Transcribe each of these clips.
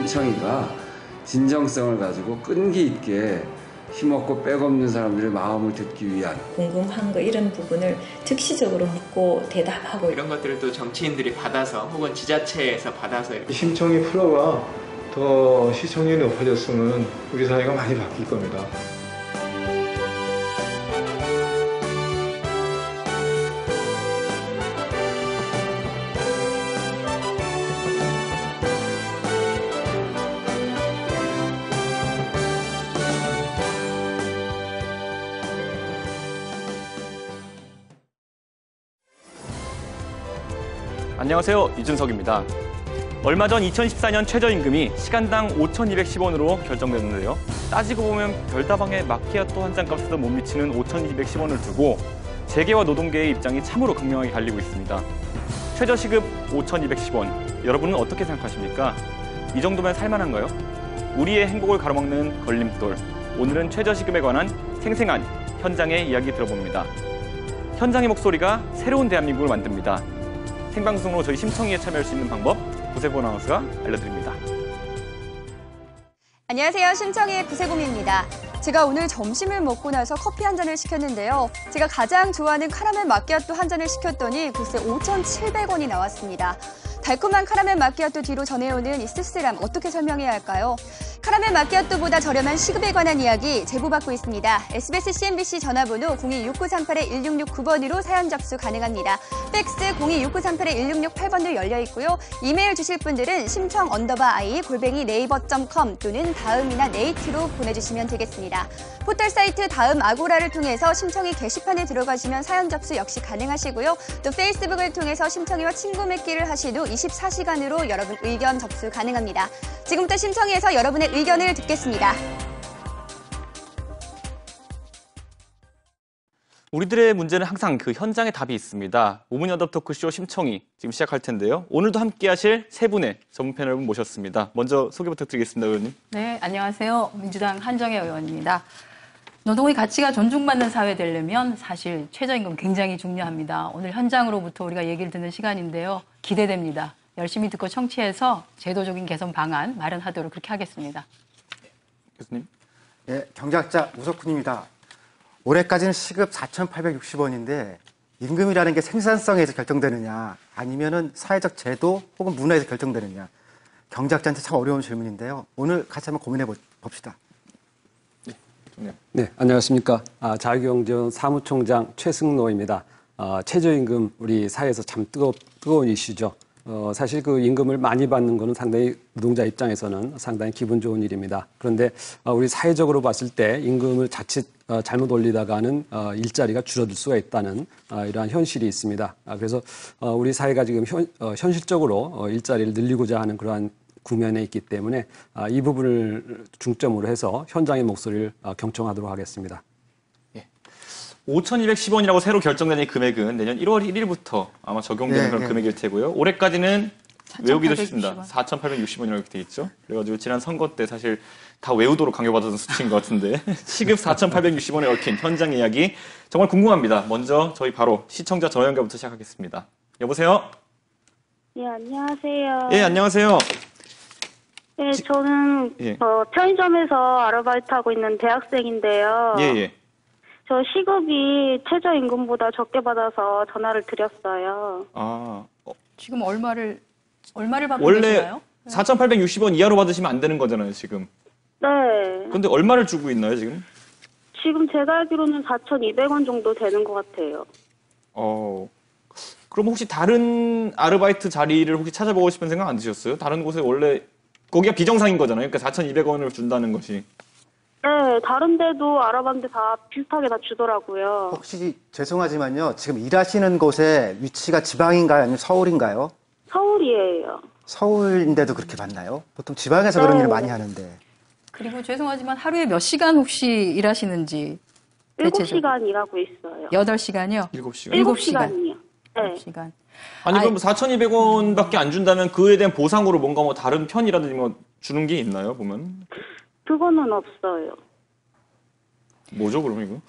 신청이가 진정성을 가지고 끈기 있게 힘없고 백없는 사람들의 마음을 듣기 위한 궁금한 거 이런 부분을 즉시적으로 묻고 대답하고 이런 것들을 또 정치인들이 받아서 혹은 지자체에서 받아서 이렇게 심청이 프로가 더 시청률이 높아졌으면 우리 사회가 많이 바뀔 겁니다. 안녕하세요. 이준석입니다. 얼마 전 2014년 최저임금이 시간당 5,210원으로 결정됐는데요. 따지고 보면 별다방의 마키아토 한 잔 값에도 못 미치는 5,210원을 두고 재계와 노동계의 입장이 참으로 극명하게 갈리고 있습니다. 최저시급 5,210원, 여러분은 어떻게 생각하십니까? 이 정도면 살만한가요? 우리의 행복을 가로막는 걸림돌. 오늘은 최저시급에 관한 생생한 현장의 이야기 들어봅니다. 현장의 목소리가 새로운 대한민국을 만듭니다. 생방송으로 저희 심청이에 참여할 수 있는 방법 구세보 아나운서가 알려드립니다. 안녕하세요. 심청이의 구세봄입니다. 제가 오늘 점심을 먹고 나서 커피 한 잔을 시켰는데요. 제가 가장 좋아하는 카라멜 마키아토 한 잔을 시켰더니 글쎄 5,700원이 나왔습니다. 달콤한 카라멜 마키아토 뒤로 전해오는 이 쓸쓸함 어떻게 설명해야 할까요? 카라멜 마키아토보다 저렴한 시급에 관한 이야기 제보받고 있습니다. SBS CNBC 전화번호 026938-1669번으로 사연 접수 가능합니다. 팩스 026938-1668번도 열려 있고요. 이메일 주실 분들은 심청_i@네이버.com 또는 다음이나 네이트로 보내주시면 되겠습니다. 포털 사이트 다음 아고라를 통해서 심청이 게시판에 들어가시면 사연 접수 역시 가능하시고요. 또 페이스북을 통해서 심청이와 친구 맺기를 하시도 24시간으로 여러분 의견 접수 가능합니다. 지금부터 심청이에서 여러분의 의견을 듣겠습니다. 우리들의 문제는 항상 그 현장에 답이 있습니다. 5분 연답 토크쇼 심청이 지금 시작할 텐데요. 오늘도 함께 하실 세 분의 전문 패널 모셨습니다. 먼저 소개 부탁드리겠습니다, 의원님. 네, 안녕하세요. 민주당 한정혜 의원입니다. 노동의 가치가 존중받는 사회 되려면 사실 최저임금 굉장히 중요합니다. 오늘 현장으로부터 우리가 얘기를 듣는 시간인데요. 기대됩니다. 열심히 듣고 청취해서 제도적인 개선 방안 마련하도록 그렇게 하겠습니다. 교수님. 네, 경제학자 우석훈입니다. 올해까지는 시급 4,860원인데 임금이라는 게 생산성에서 결정되느냐 아니면은 사회적 제도 혹은 문화에서 결정되느냐 경제학자한테 참 어려운 질문인데요. 오늘 같이 한번 고민해 봅시다. 네, 안녕하십니까. 자유경제원 사무총장 최승로입니다. 최저임금 우리 사회에서 참 뜨거운 이슈죠. 사실 그 임금을 많이 받는 것은 상당히 노동자 입장에서는 상당히 기분 좋은 일입니다. 그런데 우리 사회적으로 봤을 때 임금을 자칫 잘못 올리다가는 일자리가 줄어들 수가 있다는 이러한 현실이 있습니다. 그래서 우리 사회가 지금 현실적으로 일자리를 늘리고자 하는 그러한 국면에 있기 때문에 이 부분을 중점으로 해서 현장의 목소리를 경청하도록 하겠습니다. 5,210원이라고 새로 결정된 이 금액은 내년 1월 1일부터 아마 적용되는 그런 금액일 테고요. 올해까지는 외우기도 쉽습니다. 4,860원이라고 이렇게 돼 있죠. 그래가지고 지난 선거 때 사실 다 외우도록 강요받았던 수치인 것 같은데 시급 4,860원에 얽힌 현장 이야기 정말 궁금합니다. 먼저 저희 바로 시청자 전화 연결부터 시작하겠습니다. 여보세요? 예, 안녕하세요. 예, 안녕하세요. 예, 저는 편의점에서 아르바이트하고 있는 대학생인데요. 예. 저 시급이 최저임금보다 적게 받아서 전화를 드렸어요. 지금 얼마를 받고 원래 계시나요? 4,860원 이하로 받으시면 안 되는 거잖아요, 지금. 네. 근데 얼마를 주고 있나요, 지금? 지금 제가 알기로는 4,200원 정도 되는 것 같아요. 그럼 혹시 다른 아르바이트 자리를 혹시 찾아보고 싶은 생각 안 드셨어요? 다른 곳에 원래 거기가 비정상인 거잖아요. 그러니까 4,200원을 준다는 것이. 네, 다른 데도 알아봤는데 다 비슷하게 다 주더라고요. 혹시 죄송하지만요. 지금 일하시는 곳의 위치가 지방인가요? 아니면 서울인가요? 서울이에요. 서울인데도 그렇게 받나요? 보통 지방에서 그런 일을 많이 하는데. 그리고 죄송하지만 하루에 몇 시간 혹시 일하시는지. 7시간 일하고 있어요. 8시간이요? 7시간. 7시간이요. 네. 7시간. 아니 그럼 4,200원밖에 안 준다면 그에 대한 보상으로 뭔가 뭐 다른 편이라든지 뭐 주는 게 있나요, 보면? 그거는 없어요. 뭐죠, 그럼 이거?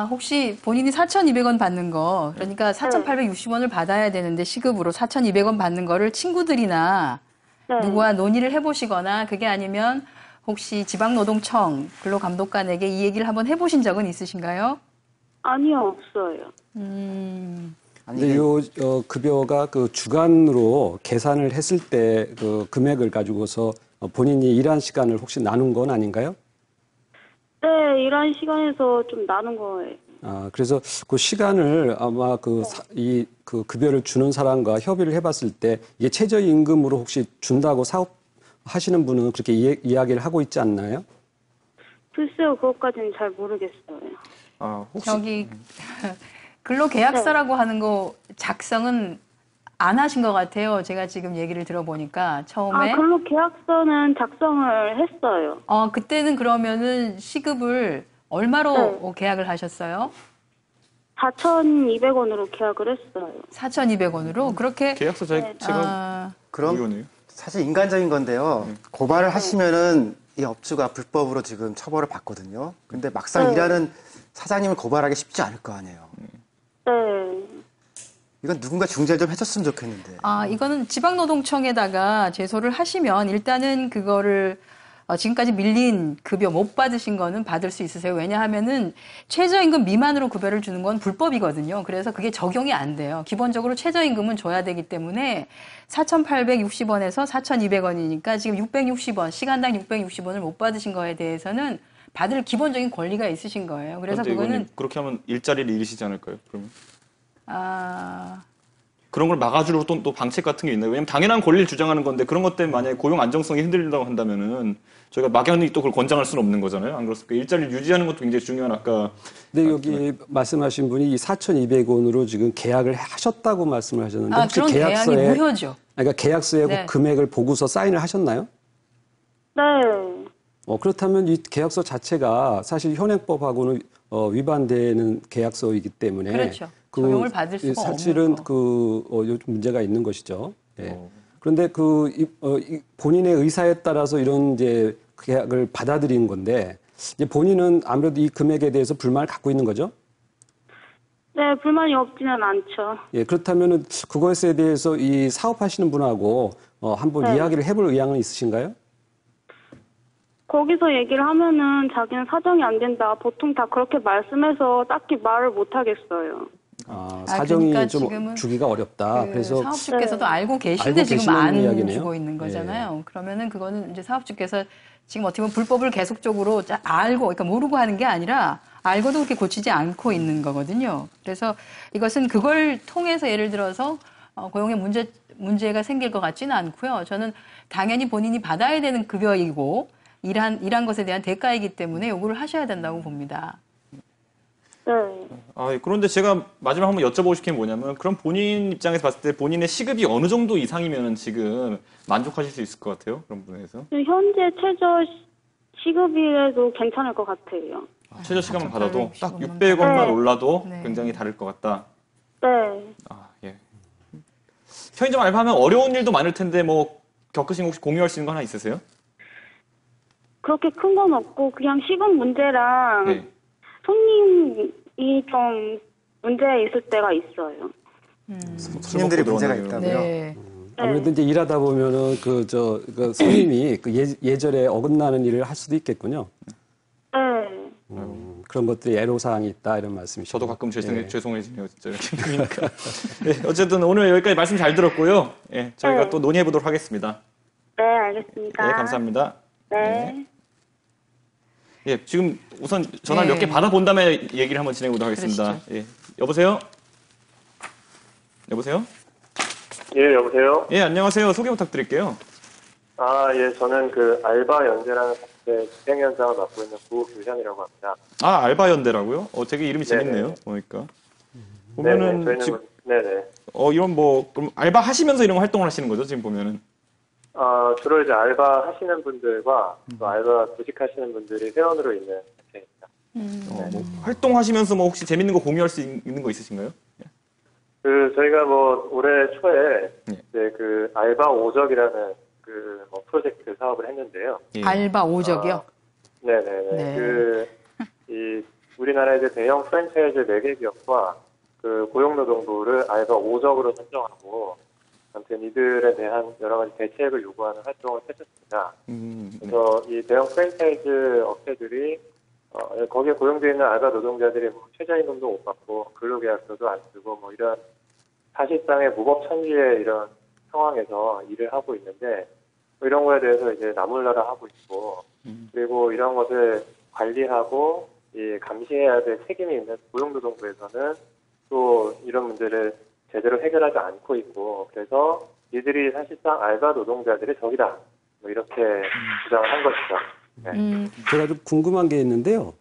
혹시 본인이 4,200원 받는 거, 그러니까 4,860원을 받아야 되는데 시급으로 4,200원 받는 거를 친구들이나 누구와 논의를 해보시거나 그게 아니면 혹시 지방노동청 근로감독관에게 이 얘기를 한번 해보신 적은 있으신가요? 아니요, 없어요. 근데 요 급여가 그 주간으로 계산을 했을 때 그 금액을 가지고서 본인이 일한 시간을 혹시 나눈 건 아닌가요? 네, 일한 시간에서 좀 나눈 거예요. 그래서 그 시간을 아마 그 급여를 주는 사람과 협의를 해봤을 때 이게 최저임금으로 혹시 준다고 사업하시는 분은 그렇게 이야기를 하고 있지 않나요? 글쎄요, 그것까지는 잘 모르겠어요. 혹시 저기 근로계약서라고 하는 거 작성은 안 하신 것 같아요. 제가 지금 얘기를 들어보니까 처음에. 근로계약서는 작성을 했어요. 그때는 그러면은 시급을 얼마로 계약을 하셨어요? 4,200원으로 계약을 했어요. 4,200원으로? 그렇게 계약서 제가 그럼 사실 인간적인 건데요. 고발을 하시면은 이 업주가 불법으로 지금 처벌을 받거든요. 근데 막상 일하는 사장님을 고발하기 쉽지 않을 거 아니에요. 네. 이건 누군가 중재를 좀 해줬으면 좋겠는데. 이거는 지방노동청에다가 제소를 하시면 일단은 그거를 지금까지 밀린 급여 못 받으신 거는 받을 수 있으세요. 왜냐하면은 최저임금 미만으로 급여를 주는 건 불법이거든요. 그래서 그게 적용이 안 돼요. 기본적으로 최저임금은 줘야 되기 때문에 4,860원에서 4,200원이니까 지금 660원, 시간당 660원을 못 받으신 거에 대해서는 받을 기본적인 권리가 있으신 거예요. 그래서 그거는 그렇게 하면 일자리를 잃으시지 않을까요? 그러면? 아, 그런 걸 막아주려고 또 방책 같은 게 있나요? 왜냐면 당연한 권리를 주장하는 건데 그런 것 때문에 만약에 고용 안정성이 흔들린다고 한다면은 저희가 막연히 또 그걸 권장할 수는 없는 거잖아요. 안 그렇습니까? 일자리를 유지하는 것도 굉장히 중요한 아까. 근데 여기 말씀하신 분이 이 4,200원으로 지금 계약을 하셨다고 말씀을 하셨는데 혹시 그런 계약이 무효죠. 그러니까 계약서에 네. 금액을 보고서 사인을 하셨나요? 네. 그렇다면 이 계약서 자체가 사실 현행법하고는 위반되는 계약서이기 때문에 그렇죠. 적용을 받을 수가 사실은 없는 거. 문제가 있는 것이죠. 예. 그런데 본인의 의사에 따라서 이런 이제 계약을 받아들인 건데 이제 본인은 아무래도 이 금액에 대해서 불만을 갖고 있는 거죠. 네, 불만이 없지는 않죠. 예, 그렇다면은 그것에 대해서 이 사업하시는 분하고 한번 이야기를 해볼 의향은 있으신가요? 거기서 얘기를 하면은 자기는 사정이 안 된다. 보통 다 그렇게 말씀해서 딱히 말을 못 하겠어요. 사정이 그러니까 좀 지금은 주기가 어렵다. 그래서 사업주께서도 알고 계신데 지금 계시는 안 이야기네요. 주고 있는 거잖아요. 그러면은 그거는 이제 사업주께서 지금 어떻게 보면 불법을 계속적으로 알고, 그러니까 모르고 하는 게 아니라 알고도 그렇게 고치지 않고 있는 거거든요. 그래서 이것은 그걸 통해서 예를 들어서 고용에 문제가 생길 것 같지는 않고요. 저는 당연히 본인이 받아야 되는 급여이고 일한 것에 대한 대가이기 때문에 요구를 하셔야 된다고 봅니다. 네. 그런데 제가 마지막 한번 여쭤보고 싶은 게 뭐냐면 그럼 본인 입장에서 봤을 때 본인의 시급이 어느 정도 이상이면 지금 만족하실 수 있을 것 같아요? 그런 부분에서? 현재 최저 시급이라도 괜찮을 것 같아요. 최저 시간만 받아도 딱 600원만 네. 올라도 네. 굉장히 다를 것 같다. 네. 예. 편의점 알바하면 어려운 일도 많을 텐데 뭐 겪으신 거 혹시 공유할 수 있는 거 하나 있으세요? 그렇게 큰 건 없고 그냥 시급 문제랑 네. 손님이 좀 문제 있을 때가 있어요. 손님들이 문제가 있다고요? 네. 아무래도 이제 일하다 보면은 손님이 예절에 어긋나는 일을 할 수도 있겠군요. 네. 그런 것들이 애로사항이 있다 이런 말씀이시죠. 저도 가끔 죄송해지네요, 진짜 이렇게 들으니까. 네, 어쨌든 오늘 여기까지 말씀 잘 들었고요. 예, 저희가 네. 또 논의해 보도록 하겠습니다. 네, 알겠습니다. 네, 감사합니다. 네. 예, 지금 우선 전화를 네. 몇 개 받아본 다음에 얘기를 한번 진행해 보도록 하겠습니다. 예, 여보세요? 여보세요? 예, 여보세요? 예, 안녕하세요. 소개 부탁드릴게요. 예, 저는 알바 연재라는 집행 현장을 맡고 있는 구규현이라고 합니다. 알바연대라고요? 되게 이름이 네네. 재밌네요. 보니까. 보면은 네네, 지금 네네. 이런 그럼 알바 하시면서 이런 활동을 하시는 거죠? 지금 보면은. 주로 이제 알바 하시는 분들과 또 알바 구직하시는 분들이 회원으로 있는 단체입니다. 활동하시면서 혹시 재밌는 거 공유할 수 있는 거 있으신가요? 저희가 올해 초에 예. 이제 알바 오적이라는 프로젝트 사업을 했는데요. 예. 알바 오적이요? 네네네. 네. 이 우리나라의 이제 대형 프랜차이즈 매개기업과 그 고용노동부를 알바 5적으로 선정하고 아무튼 이들에 대한 여러 가지 대책을 요구하는 활동을 펼쳤습니다. 그래서 이 대형 프랜차이즈 업체들이 거기에 고용되어 있는 알바 노동자들이 뭐 최저임금도 못 받고 근로계약서도 안 쓰고 뭐 이런 사실상의 무법천지의 이런 상황에서 일을 하고 있는데 뭐 이런 거에 대해서 이제 나몰라라 하고 있고 그리고 이런 것을 관리하고 이 감시해야 될 책임이 있는 고용노동부에서는 또 이런 문제를 제대로 해결하지 않고 있고 그래서 이들이 사실상 알바 노동자들의 적이다 뭐 이렇게 주장을 한 것이죠. 네. 제가 좀 궁금한 게 있는데요.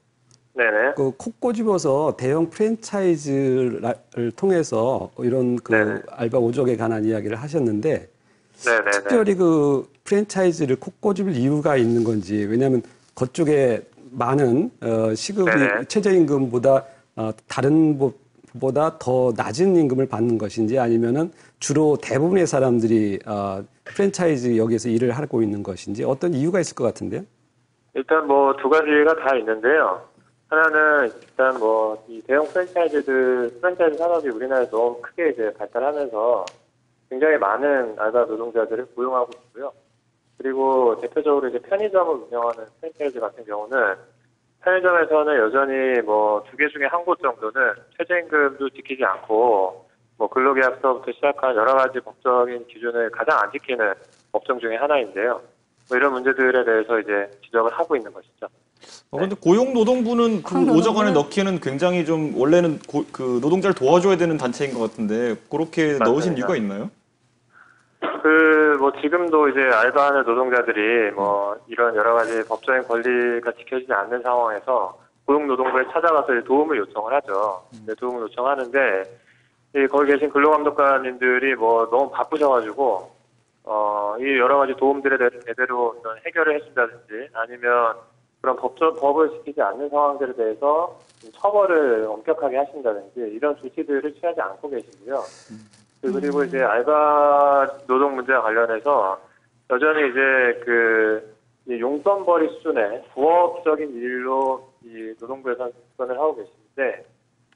네네. 그 콕 꼬집어서 대형 프랜차이즈를 통해서 이런 그 네네. 알바 5적에 관한 이야기를 하셨는데 네네네. 특별히 그 프랜차이즈를 콕 꼬집을 이유가 있는 건지 왜냐하면 그쪽에 많은 시급이 네네. 최저임금보다 다른 보다 더 낮은 임금을 받는 것인지 아니면은 주로 대부분의 사람들이 프랜차이즈 여기에서 일을 하고 있는 것인지 어떤 이유가 있을 것 같은데요? 일단 뭐 두 가지가 다 있는데요. 하나는 일단 뭐 이 대형 프랜차이즈 산업이 우리나라에 너무 크게 이제 발달하면서 굉장히 많은 알바 노동자들을 고용하고 있고요. 그리고 대표적으로 이제 편의점을 운영하는 프랜차이즈 같은 경우는 편의점에서는 여전히 뭐 2개 중에 한 곳 정도는 최저임금도 지키지 않고 뭐 근로계약서부터 시작한 여러 가지 법적인 기준을 가장 안 지키는 업종 중에 하나인데요. 뭐 이런 문제들에 대해서 이제 지적을 하고 있는 것이죠. 그런데 고용노동부는 그 5적 안에 넣기에는 굉장히 좀 원래는 그 노동자를 도와줘야 되는 단체인 것 같은데 그렇게 맞습니다. 넣으신 이유가 있나요? 뭐 지금도 이제 알바하는 노동자들이 뭐 이런 여러 가지 법적인 권리가 지켜지지 않는 상황에서 고용노동부에 찾아가서 도움을 요청을 하죠. 도움을 요청하는데 거기 계신 근로감독관님들이 뭐 너무 바쁘셔가지고 이 여러 가지 도움들에 대해서 제대로 해결을 해준다든지 아니면 그런 법을 지키지 않는 상황들에 대해서 처벌을 엄격하게 하신다든지 이런 조치들을 취하지 않고 계시고요. 그리고 이제 알바 노동 문제와 관련해서 여전히 이제 그 용돈벌이 수준의 부업적인 일로 이 노동부에서 접근을 하고 계시는데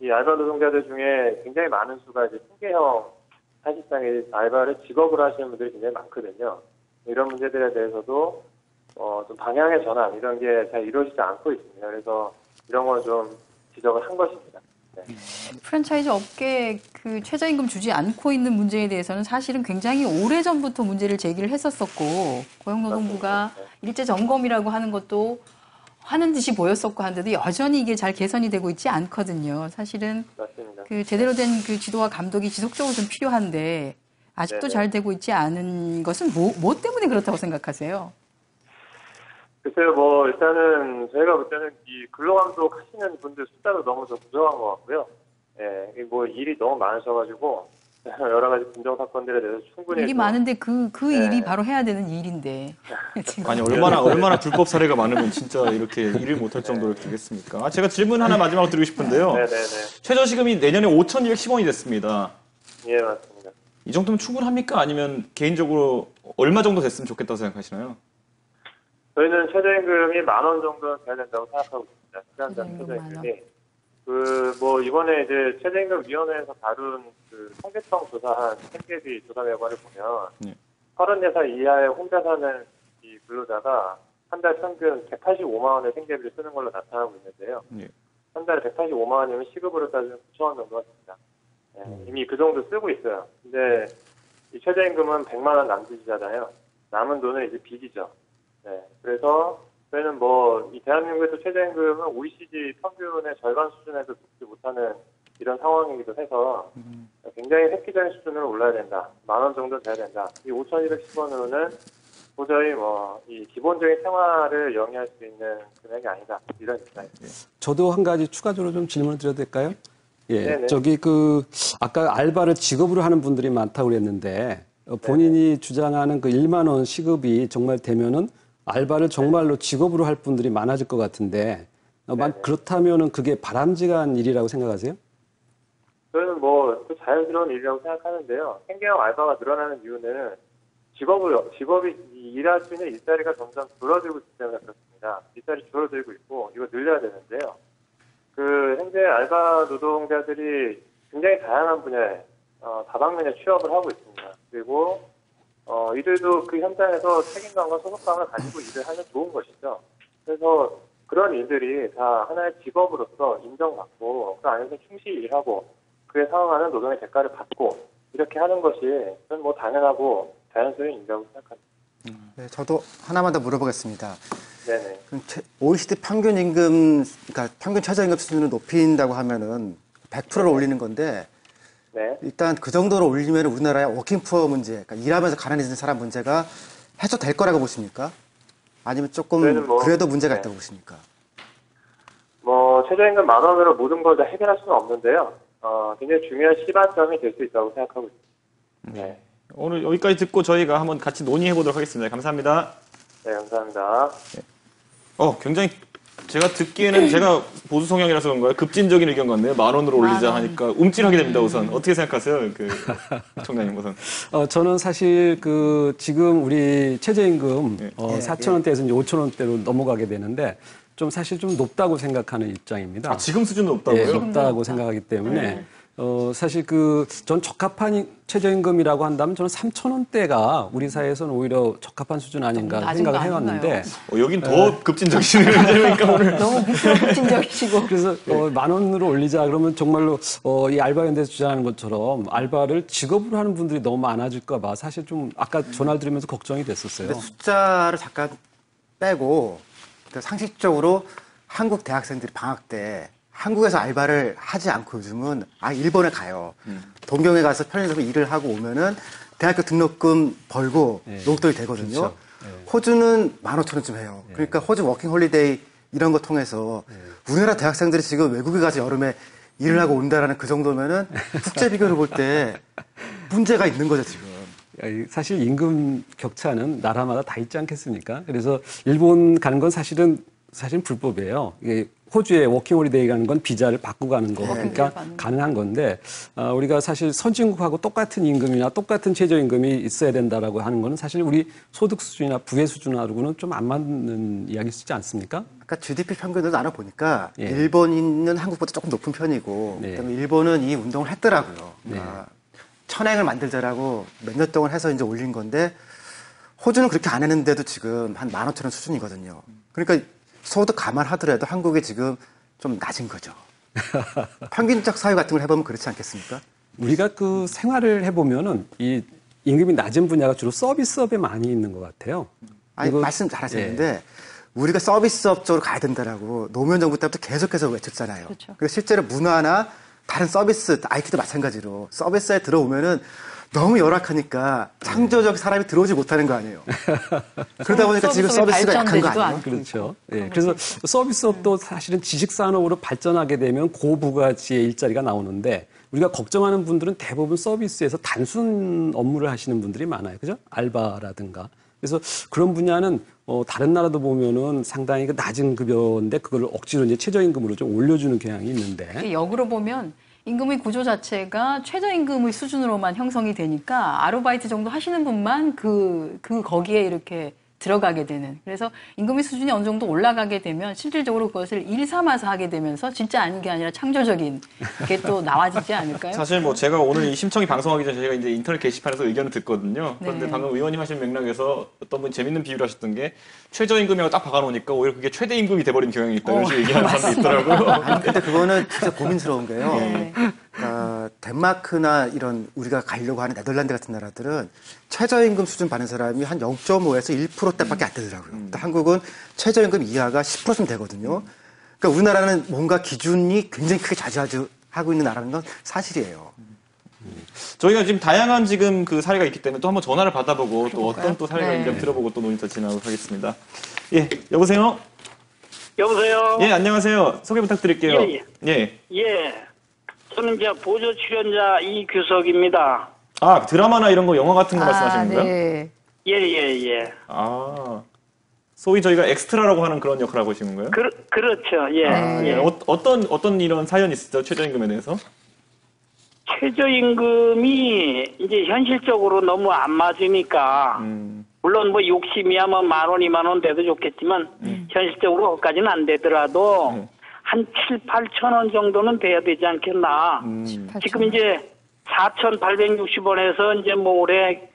이 알바 노동자들 중에 굉장히 많은 수가 이제 승계형 사실상 이 알바를 직업으로 하시는 분들이 굉장히 많거든요. 이런 문제들에 대해서도 좀 방향의 전환 이런 게 잘 이루어지지 않고 있습니다. 그래서 이런 걸 좀 지적을 한 것입니다. 네. 프랜차이즈 업계에 그 최저임금 주지 않고 있는 문제에 대해서는 사실은 굉장히 오래전부터 문제를 제기를 했었었고 고용노동부가 일제 점검이라고 하는 것도 하는 듯이 보였었고 한데도 여전히 이게 잘 개선이 되고 있지 않거든요. 사실은 맞습니다. 그 제대로 된 그 지도와 감독이 지속적으로 좀 필요한데 아직도 네네. 잘 되고 있지 않은 것은 뭐 때문에 그렇다고 생각하세요? 글쎄요, 뭐 일단은 저희가 볼 때는 이 근로감독 하시는 분들 숫자도 너무 좀 부족한 것 같고요. 예, 뭐 일이 너무 많으셔가지고 여러 가지 분정 사건들에 대해서 충분히 일이 많은데 그 일이 바로 해야 되는 일인데. 지금. 아니 얼마나 불법 사례가 많으면 진짜 이렇게 일을 못할 정도로 되겠습니까? 제가 질문 하나 마지막으로 드리고 싶은데요. 네네네. 최저시급이 내년에 5,210원이 됐습니다. 예, 맞습니다. 이 정도면 충분합니까? 아니면 개인적으로 얼마 정도 됐으면 좋겠다고 생각하시나요? 저희는 최저임금이 10,000원 정도는 돼야 된다고 생각하고 있습니다. 시간당 최저임금이. 뭐 이번에 이제 최저임금위원회에서 다룬 그 통계청 조사한 생계비 조사 결과를 보면 34살 이하의 혼자 사는 이 근로자가 한 달 평균 185만 원의 생계비를 쓰는 걸로 나타나고 있는데요. 한 달에 185만 원이면 시급으로 따지면 9,000원 정도가 됩니다. 이미 그 정도 쓰고 있어요. 근데 이 최저임금은 100만 원 남짓이잖아요. 남은 돈은 이제 빚이죠. 네, 그래서 저희는 뭐 이 대한민국에서 최저임금은 OECD 평균의 절반 수준에도 돕지 못하는 이런 상황이기도 해서 굉장히 획기적인 수준으로 올라야 된다. 10,000원 정도 돼야 된다. 이 5,210원으로는 도저히 뭐 이 기본적인 생활을 영위할 수 있는 금액이 아니다. 이런 입장입니다. 저도 한 가지 추가적으로 좀 질문을 드려도 될까요? 예, 네네. 저기 아까 알바를 직업으로 하는 분들이 많다고 그랬는데 본인이 주장하는 그 1만 원 시급이 정말 되면은 알바를 정말로 직업으로 할 분들이 많아질 것 같은데 그렇다면은 그게 바람직한 일이라고 생각하세요? 저는 뭐 그 자연스러운 일이라고 생각하는데요. 생계형 알바가 늘어나는 이유는 직업이 일할 수 있는 일자리가 점점 줄어들고 있기 때문에 그렇습니다. 일자리 줄어들고 있고 이거 늘려야 되는데요. 현재 알바 노동자들이 굉장히 다양한 분야에, 다방면에 취업을 하고 있습니다. 그리고, 이들도 그 현장에서 책임감과 소속감을 가지고 일을 하면 좋은 것이죠. 그래서 그런 일들이 다 하나의 직업으로서 인정받고, 그 안에서 충실히 일하고, 그에 상응하는 노동의 대가를 받고, 이렇게 하는 것이 저는 뭐 당연하고 자연스러운 일이라고 생각합니다. 네, 저도 하나만 더 물어보겠습니다. 네네. 그럼 OECD 평균 임금, 그러니까 평균 최저임금 수준을 높인다고 하면은 100%를 올리는 건데, 네. 일단 그 정도로 올리면 우리나라의 워킹푸어 문제, 그러니까 일하면서 가난해지는 사람 문제가 해소될 거라고 보십니까? 아니면 조금 그래도 문제가 있다고 보십니까? 최저임금 10,000원으로 모든 걸 다 해결할 수는 없는데요. 굉장히 중요한 시발점이 될 수 있다고 생각하고 있습니다. 네. 오늘 여기까지 듣고 저희가 한번 같이 논의해 보도록 하겠습니다. 감사합니다. 네, 감사합니다. 굉장히 제가 듣기에는 제가 보수 성향이라서 그런가요? 급진적인 의견 같네요. 10,000원으로 올리자 하니까 움찔하게 됩니다. 우선 어떻게 생각하세요, 총장님 우선? 저는 사실 지금 우리 최저임금 4,000원대에서 이제 5,000원대로 넘어가게 되는데 좀 사실 좀 높다고 생각하는 입장입니다. 지금 수준은 높다고요? 네, 높다고 생각하기 때문에 사실 전 적합한 최저임금이라고 한다면 저는 3,000원대가 우리 사회에서는 오히려 적합한 수준 아닌가 생각을 해왔는데 여긴 더 급진적이시네요. 그러니까 오늘 너무 급진적이시고 그래서 10,000원으로 올리자 그러면 정말로 이 알바연대에서 주장하는 것처럼 알바를 직업으로 하는 분들이 너무 많아질까 봐 사실 좀 아까 전화를 들으면서 걱정이 됐었어요. 근데 숫자를 잠깐 빼고 상식적으로 한국 대학생들이 방학 때 한국에서 알바를 하지 않고 요즘은 일본에 가요. 동경에 가서 편의점에 일을 하고 오면은 대학교 등록금 벌고 용돈이 되거든요. 그렇죠. 호주는 15,000원쯤 해요. 그러니까 호주 워킹 홀리데이 이런 거 통해서 우리나라 대학생들이 지금 외국에 가서 여름에 일을 하고 온다라는 그 정도면은 국제 비교를 볼 때 문제가 있는 거죠, 지금. 사실 임금 격차는 나라마다 다 있지 않겠습니까? 그래서 일본 가는 건 사실은 불법이에요. 호주에 워킹홀리데이 가는 건 비자를 받고 가는 거, 그러니까 가능한 건데 우리가 사실 선진국하고 똑같은 임금이나 똑같은 최저임금이 있어야 된다라고 하는 거는 사실 우리 소득 수준이나 부의 수준하고는 좀 안 맞는 이야기시지 않습니까? 아까 GDP 평균을 나눠보니까 일본은 한국보다 조금 높은 편이고 그다음에 일본은 이 운동을 했더라고요. 천행을 만들자라고 몇 년 동안 해서 이제 올린 건데 호주는 그렇게 안 했는데도 지금 한 15,000원 수준이거든요. 그러니까 소득 감안하더라도 한국이 지금 좀 낮은 거죠. 평균적 사회 같은 걸 해보면 그렇지 않겠습니까? 우리가 생활을 해보면은 이 임금이 낮은 분야가 주로 서비스업에 많이 있는 것 같아요. 말씀 잘하셨는데 우리가 서비스업 쪽으로 가야 된다라고 노무현 정부 때부터 계속해서 외쳤잖아요. 그렇죠. 그래서 실제로 문화나 다른 서비스, IT도 마찬가지로 서비스에 들어오면은 너무 열악하니까 창조적 사람이 들어오지 못하는 거 아니에요. 그러다 보니까 지금 서비스가 약한 거 아니에요? 그렇죠. 그래서 서비스업도 사실은 지식산업으로 발전하게 되면 고부가치의 일자리가 나오는데 우리가 걱정하는 분들은 대부분 서비스에서 단순 업무를 하시는 분들이 많아요. 그죠? 알바라든가. 그래서 그런 분야는 다른 나라도 보면은 상당히 낮은 급여인데 그걸 억지로 이제 최저임금으로 좀 올려주는 경향이 있는데. 역으로 보면 임금의 구조 자체가 최저임금의 수준으로만 형성이 되니까 아르바이트 정도 하시는 분만 거기에 이렇게 들어가게 되는. 그래서 임금의 수준이 어느 정도 올라가게 되면 실질적으로 그것을 일 삼아서 하게 되면서 진짜 아닌 게 아니라 창조적인 게 또 나와지지 않을까요? 사실 제가 오늘 이 심청이 방송하기 전에 저희가 이제 인터넷 게시판에서 의견을 듣거든요. 그런데 방금 의원님 하신 맥락에서 어떤 분이 재밌는 비유를 하셨던 게 최저임금이라고 딱 박아놓으니까 오히려 그게 최대임금이 돼버린 경향이 있다. 이런 식으로 얘기하는 사람도 있더라고요. 근데 그거는 진짜 고민스러운 게요. 덴마크나 이런 우리가 가려고 하는 네덜란드 같은 나라들은 최저임금 수준 받는 사람이 한 0.5에서 1%대밖에 안 되더라고요. 한국은 최저임금 이하가 10%쯤 되거든요. 그러니까 우리나라는 뭔가 기준이 굉장히 크게 좌지우지하고 있는 나라는 건 사실이에요. 저희가 지금 다양한 지금 사례가 있기 때문에 또 한번 전화를 받아보고 또 어떤 또 사례가 있는지 들어보고 또 논의 더 진행하도록 하겠습니다. 예, 여보세요? 여보세요? 예, 안녕하세요. 소개 부탁드릴게요. 예. 저는 이제 보조 출연자 이규석입니다. 드라마나 이런 거 영화 같은 거 말씀하시는 거예요? 네. 예. 소위 저희가 엑스트라라고 하는 그런 역할을 하고 계시는 거예요? 그렇죠. 예. 어떤 이런 사연이 있었죠? 최저임금에 대해서? 최저임금이 이제 현실적으로 너무 안 맞으니까 물론 욕심이야 10,000원, 20,000원 돼도 좋겠지만 현실적으로 그것까지는 안 되더라도 한 7, 8천 원 정도는 돼야 되지 않겠나. 지금 이제 4,860원에서 이제 뭐 올해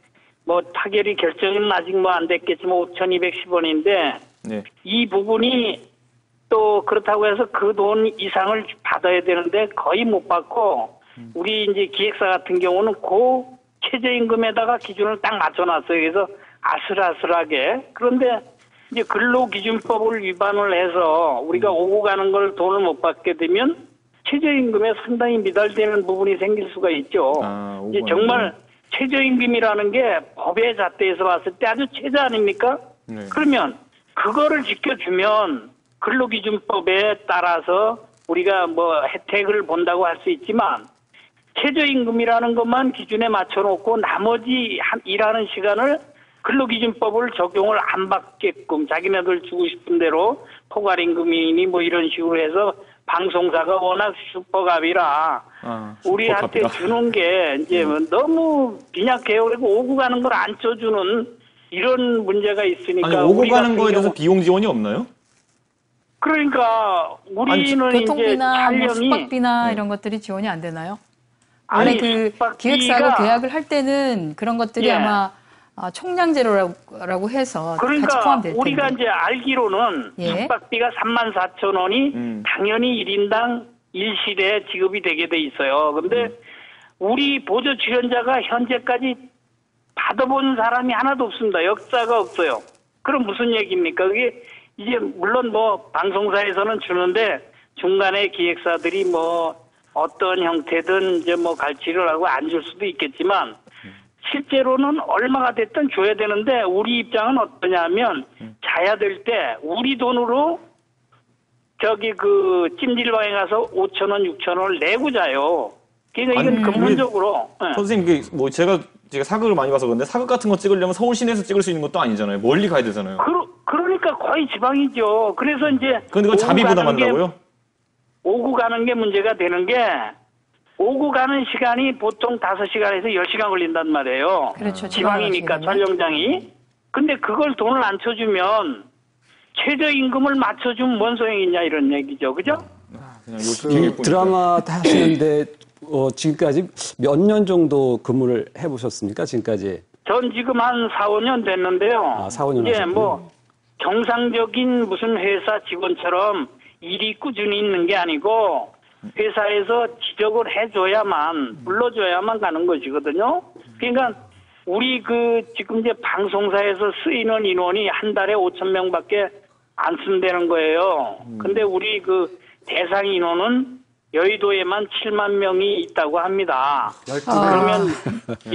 뭐 타결이 결정은 아직 뭐 안 됐겠지만 5,210원인데 네. 이 부분이 또 그렇다고 해서 그 돈 이상을 받아야 되는데 거의 못 받고 우리 이제 기획사 같은 경우는 그 최저임금에다가 기준을 딱 맞춰놨어요. 그래서 아슬아슬하게. 그런데 이제 근로기준법을 위반을 해서 우리가 오고 가는 걸 돈을 못 받게 되면 최저임금에 상당히 미달되는 부분이 생길 수가 있죠. 이제 정말 최저임금이라는 게 법의 잣대에서 봤을 때 아주 최저 아닙니까? 네. 그러면 그거를 지켜주면 근로기준법에 따라서 우리가 뭐 혜택을 본다고 할 수 있지만 최저임금이라는 것만 기준에 맞춰놓고 나머지 일하는 시간을 근로기준법을 적용을 안 받게끔 자기네들 주고 싶은 대로 포괄임금이니 뭐 이런 식으로 해서 방송사가 워낙 슈퍼갑이라 우리한테 슈퍼갑이다. 주는 게 이제 너무 빈약해요. 그리고 오고 가는 걸 안 쳐주는 이런 문제가 있으니까. 아니, 오고 우리 가는 같은 거에 대해서 경우- 비용 지원이 없나요? 그러니까 우리는 이제 교통비나 뭐 촬영이 숙박비나 이런 것들이 지원이 안 되나요? 아니, 원래 그 숙박비가- 기획사하고 계약을 할 때는 그런 것들이 예. 아마 총량제로라고 해서 같이 그러니까 포함될 텐데. 우리가 이제 알기로는 예. 숙박비가 34,000원이 당연히 1인당 일실에 지급이 되게 돼 있어요. 근데 우리 보조 출연자가 현재까지 받아본 사람이 하나도 없습니다. 역사가 없어요. 그럼 무슨 얘기입니까? 그게 이제 물론 뭐 방송사에서는 주는데 중간에 기획사들이 뭐 어떤 형태든 이제 뭐 갈취를 하고 안 줄 수도 있겠지만 실제로는 얼마가 됐든 줘야 되는데 우리 입장은 어떠냐면 자야 될 때 우리 돈으로 저기 그 찜질방에 가서 5,000원, 6,000원을 내고 자요. 그러니까 이건 아니, 근본적으로 예. 선생님, 이게 뭐 제가 사극을 많이 봐서 그런데 사극 같은 거 찍으려면 서울 시내에서 찍을 수 있는 것도 아니잖아요. 멀리 가야 되잖아요. 그러니까 거의 지방이죠. 그래서 이제 근데 그건 자비 부담한다고요? 오고 가는 게 문제가 되는 게 오고 가는 시간이 보통 5시간에서 10시간 걸린단 말이에요. 그렇죠. 지방이니까 촬영장이. 근데 그걸 돈을 안 쳐주면 최저임금을 맞춰주면 뭔 소용이 있냐 이런 얘기죠. 그죠? 그 드라마 다 하시는데 지금까지 몇 년 정도 근무를 해보셨습니까? 지금까지? 전 지금 한 4, 5년 됐는데요. 4, 5년 이제 하셨군요. 뭐 정상적인 무슨 회사 직원처럼 일이 꾸준히 있는 게 아니고 회사에서 지적을 해줘야만 불러줘야만 가는 것이거든요. 그러니까 우리 그 지금 이제 방송사에서 쓰이는 인원이 한 달에 5,000명밖에 안 쓴다는 거예요. 근데 우리 그 대상 인원은 여의도에만 7만 명이 있다고 합니다. 그러면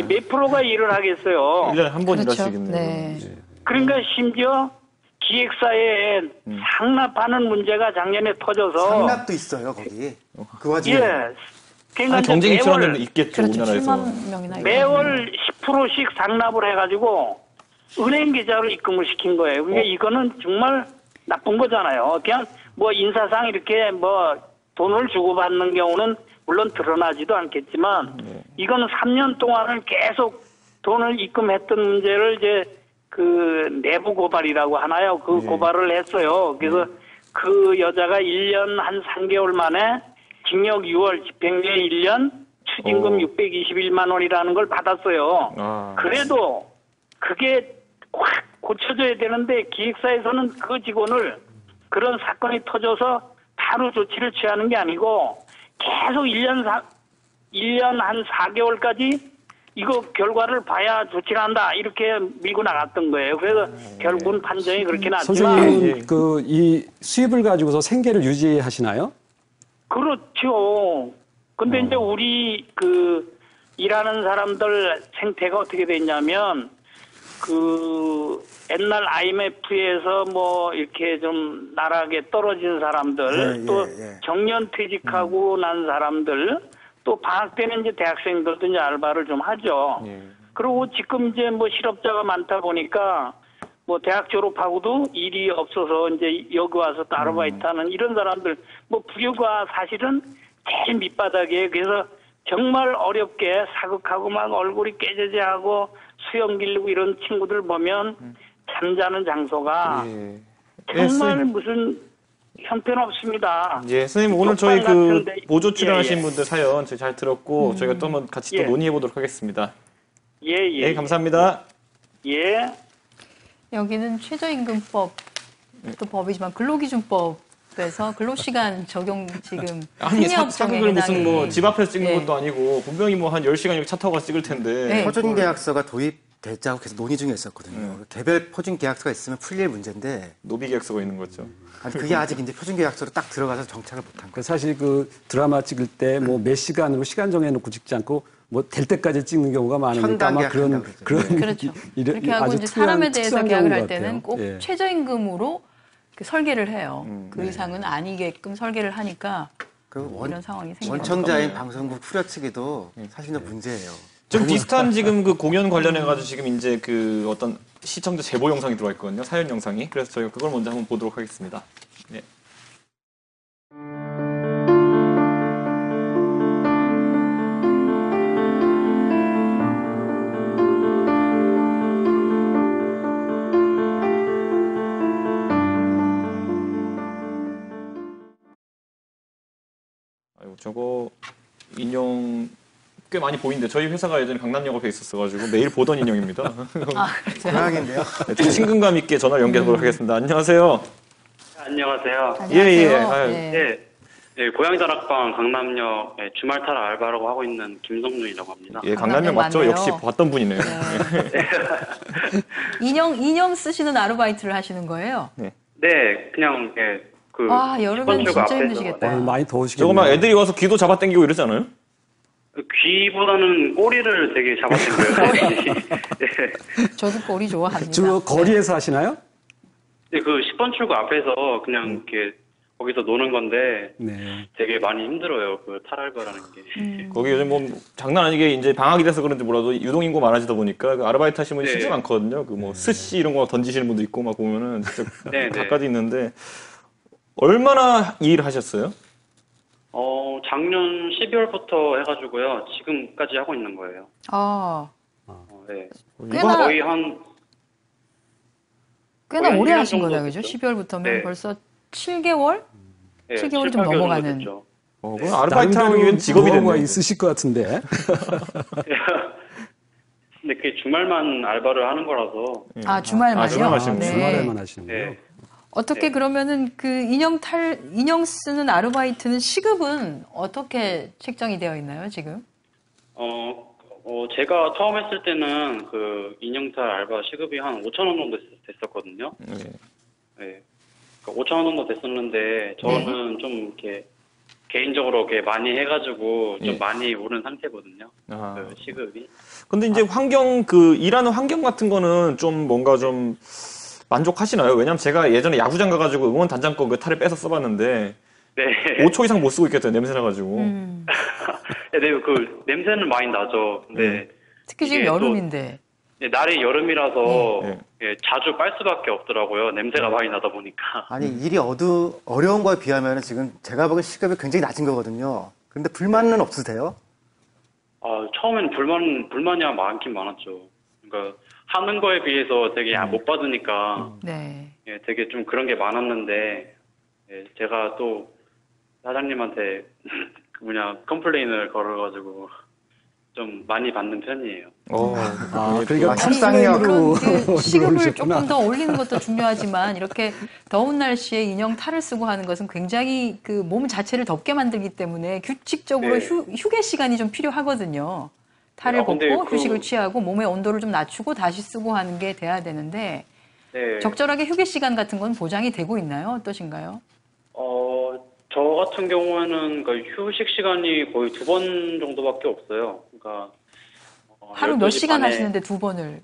몇 프로가 일을 하겠어요? 1년에 한 번 그렇죠. 일하시겠네요. 네. 그러니까 심지어 기획사에 상납하는 문제가 작년에 터져서 상납도 있어요 거기. 그 와중에. 예. 그러니까 아니, 이제 경쟁이 매월 치열한 데는 있겠죠, 그렇죠. 우리나라에서. 7만 명이나 매월 10%씩 상납을 해가지고 은행 계좌로 입금을 시킨 거예요. 그러니까 이거는 정말 나쁜 거잖아요. 그냥 뭐 인사상 이렇게 뭐 돈을 주고받는 경우는 물론 드러나지도 않겠지만 이거는 3년 동안을 계속 돈을 입금했던 문제를 이제 그 내부 고발이라고 하나요? 그 고발을 했어요. 그래서 그 여자가 1년 한 3개월 만에 징역 6월, 집행유예 1년, 추징금 621만 원이라는 걸 받았어요. 그래도 그게 확 고쳐져야 되는데 기획사에서는 그 직원을 그런 사건이 터져서 바로 조치를 취하는 게 아니고 계속 1년 한 4개월까지 이거 결과를 봐야 조치를 한다 이렇게 밀고 나갔던 거예요. 그래서 결국은 판정이 그렇게 났지만 선생님은 그 이 수입을 가지고서 생계를 유지하시나요? 그렇죠. 근데 이제 우리 그 일하는 사람들 생태가 어떻게 됐냐면 그 옛날 IMF에서 뭐 이렇게 좀 나락에 떨어진 사람들 또 정년 퇴직하고 난 사람들 또 방학 때는 이제 대학생들도 이제 알바를 좀 하죠. 그리고 지금 이제 뭐 실업자가 많다 보니까 뭐 대학 졸업하고도 일이 없어서 이제 여기 와서 또 아르바이트 하는 이런 사람들 뭐 부류가 사실은 제일 밑바닥이에요. 그래서 정말 어렵게 사극하고 막 얼굴이 깨져져하고 수염 기르고 이런 친구들 보면 잠자는 장소가 정말 무슨 형편없습니다. 예, 선생님 오늘 독방 저희 그 같은데, 보조 출연하신 예, 예. 분들 사연 저희 잘 들었고 저희가 또 한번 같이 또 예. 논의해 보도록 하겠습니다. 예, 예. 네, 감사합니다. 예. 여기는 최저임금법 또 법이지만 근로기준법에서 근로시간 적용 지금 아니 생리업종에 사극을 무슨 뭐 해당이- 집 앞에서 찍는 예. 것도 아니고 분명히 뭐 한 10시간 이렇게 차 타고 가서 찍을 텐데. 네. 표준계약서가 도입되자고 계속 논의 중에 있었거든요. 개별 표준계약서가 있으면 풀릴 문제인데 노비계약서가 있는 거죠. 아니, 그게 아직 이제 표준계약서로 딱 들어가서 정착을 못한 거예요. 사실 그 드라마 찍을 때 뭐 몇 시간으로 시간 정해놓고 찍지 않고 뭐 될 때까지 찍는 경우가 많으니까 현당 아마 계약 그런 한다고 그렇죠. 그렇게 하고 아주 이제 사람에 대해서 특수한 계약을 경우인 할 것 때는 같아요. 꼭 예. 최저임금으로 그 설계를 해요. 그 이상은 아니게끔 설계를 하니까 이런 상황이 생겨요. 원청자인 방송국 후려 측에도 사실은 문제예요. 좀 비슷한 지금 그 공연 관련해가지고 지금 이제 그 어떤 시청자 제보 영상이 들어와 있거든요. 사연 영상이. 그래서 저희가 그걸 먼저 한번 보도록 하겠습니다. 네. 아이고, 저거 인형 꽤 많이 보이는데 저희 회사가 예전에 강남역 앞에 있었어가지고 매일 보던 인형입니다. 고양인데요. 네, 좀 친근감 있게 전화를 연결해보도록 하겠습니다. 안녕하세요. 안녕하세요. 예예. 네. 네, 고양이다락방 강남역 주말 타라 알바라고 하고 있는 김성준이라고 합니다. 예, 강남역 맞죠? 맞네요. 역시 봤던 분이네요. 인형 쓰시는 아르바이트를 하시는 거예요? 네. 네, 그냥 그 여름엔 진짜 힘드시겠다. 많이 더우시겠네요. 저거 막 애들이 와서 귀도 잡아당기고 이러지 않아요? 귀보다는 꼬리를 되게 잡아당겨요. 네. 저도 꼬리 좋아합니다. 주로 거리에서 하시나요? 네, 그 10번 출구 앞에서 그냥 이렇게 거기서 노는 건데 네. 되게 많이 힘들어요. 그 탈알바라는 게. 거기 요즘 뭐 장난 아니게 이제 방학이 돼서 그런지 몰라도 유동인구 많아지다 보니까 그 아르바이트 하시는 분이 네. 진짜 많거든요. 그 뭐 스시 이런 거 던지시는 분도 있고 막 보면은 진짜 네, 네. 각가지 있는데 얼마나 일 하셨어요? 작년 12월부터 해가지고요. 지금까지 하고 있는 거예요. 네. 꽤나- 거의 한 꽤나 거의 오래 1년 하신 정도 거다, 그죠? 됐죠. 12월부터면 네. 벌써 7개월? 네, 7개월이 7, 좀 8개월 정도 넘어가는. 됐죠. 그건 아르바이트 나름대로 하기엔 직업이 노하우가 됐네요. 있으실 것 같은데. 근데 그게 주말만 알바를 하는 거라서. 주말만요? 주말 하시는 네. 주말에만 하시는군요. 네. 어떻게 그러면은 그 인형 쓰는 아르바이트는 시급은 어떻게 책정이 되어 있나요, 지금? 제가 처음 했을 때는 그 인형탈 알바 시급이 한 5,000원 정도 됐었거든요. 네. 네. 그러니까 5,000원 정도 됐었는데 저는 좀 이렇게 개인적으로 이렇게 많이 해가지고 좀 예. 많이 오른 상태거든요. 아. 그 시급이. 근데 이제 환경 그 일하는 환경 같은 거는 좀 뭔가 좀 만족하시나요? 왜냐면 제가 예전에 야구장 가가지고 응원 단장 거 그 탈을 빼서 써봤는데 네. 5초 이상 못 쓰고 있겠어요. 냄새 나가지고. 네, 그 냄새는 많이 나죠. 근데 특히 지금 이게 또- 여름인데. 네, 날이 여름이라서 네. 예, 자주 빨 수밖에 없더라고요. 냄새가 많이 나다 보니까. 아니 일이 어려운 거에 비하면 지금 제가 보기엔 시급이 굉장히 낮은 거거든요. 그런데 불만은 없으세요? 처음엔 불만이 많긴 많았죠. 그러니까 하는 거에 비해서 되게 못 받으니까 네. 예, 되게 좀 그런 게 많았는데 예, 제가 또 사장님한테 컴플레인을 걸어가지고 좀 많이 받는 편이에요. 그러니까 탑상력으로 그 시급을 들어오셨구나. 조금 더 올리는 것도 중요하지만 이렇게 더운 날씨에 인형 탈을 쓰고 하는 것은 굉장히 그 몸 자체를 덥게 만들기 때문에 규칙적으로 네. 휴게 시간이 좀 필요하거든요. 탈을 근데 벗고 휴식을 취하고 몸의 온도를 좀 낮추고 다시 쓰고 하는 게 돼야 되는데 네. 적절하게 휴게 시간 같은 건 보장이 되고 있나요? 어떠신가요? 저 같은 경우에는 그 휴식 시간이 거의 2번 정도밖에 없어요. 그러니까 하루 몇 12시 시간 반에 하시는데 2번을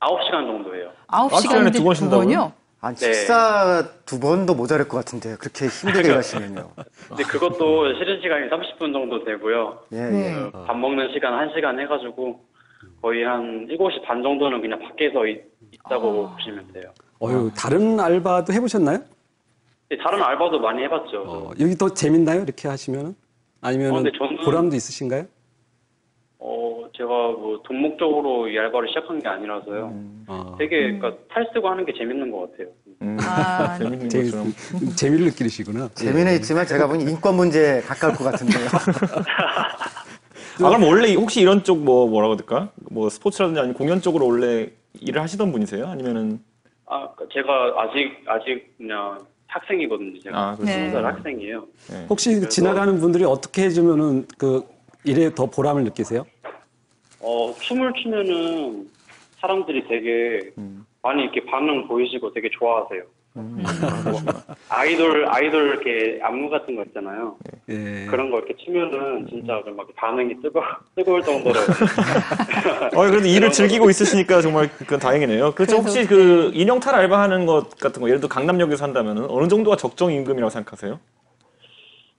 9시간 정도 해요. 9시간인데 2번 쉰다고요? 2번이요? 아니 네. 식사 2번도 모자랄 것 같은데 그렇게 힘들게 일하시면요. 근데 그것도 쉬는 시간이 30분 정도 되고요. 예, 네. 예. 밥 먹는 시간 1시간 해가지고 거의 한 7시 반 정도는 그냥 밖에서 있다고 보시면 돼요. 다른 알바도 해보셨나요? 네, 다른 알바도 많이 해봤죠. 여기 더 재밌나요? 이렇게 하시면은? 아니면 근데 저는- 보람도 있으신가요? 제가 뭐 돈 목적으로 이 알바를 시작한 게 아니라서요. 되게 그러니까 탈쓰고 하는 게 재밌는 것 같아요. 재밌는 것처럼. 재미를 느끼시구나. 재미는 있지만 제가 보니 인권 문제에 가까울 것 같은데요. 그럼 원래 혹시 이런 쪽 뭐라고 해야 될까? 뭐 스포츠라든지 아니면 공연 쪽으로 원래 일을 하시던 분이세요? 아니면은? 제가 아직 그냥 학생이거든요. 제가 20살 학생이에요. 혹시 지나가는 분들이 어떻게 해주면은 그 일에 더 보람을 느끼세요? 춤을 추면은 사람들이 되게 많이 이렇게 반응 보이시고 되게 좋아하세요. 아이돌 이렇게 안무 같은 거 있잖아요. 그런 거 이렇게 치면은 진짜 막 반응이 뜨거울 정도로. 그래도 일을 즐기고 있으시니까 정말 그건 다행이네요. 그렇죠. 혹시 그 인형탈 알바하는 것 같은 거 예를 들어 강남역에서 한다면은 어느 정도가 적정 임금이라고 생각하세요?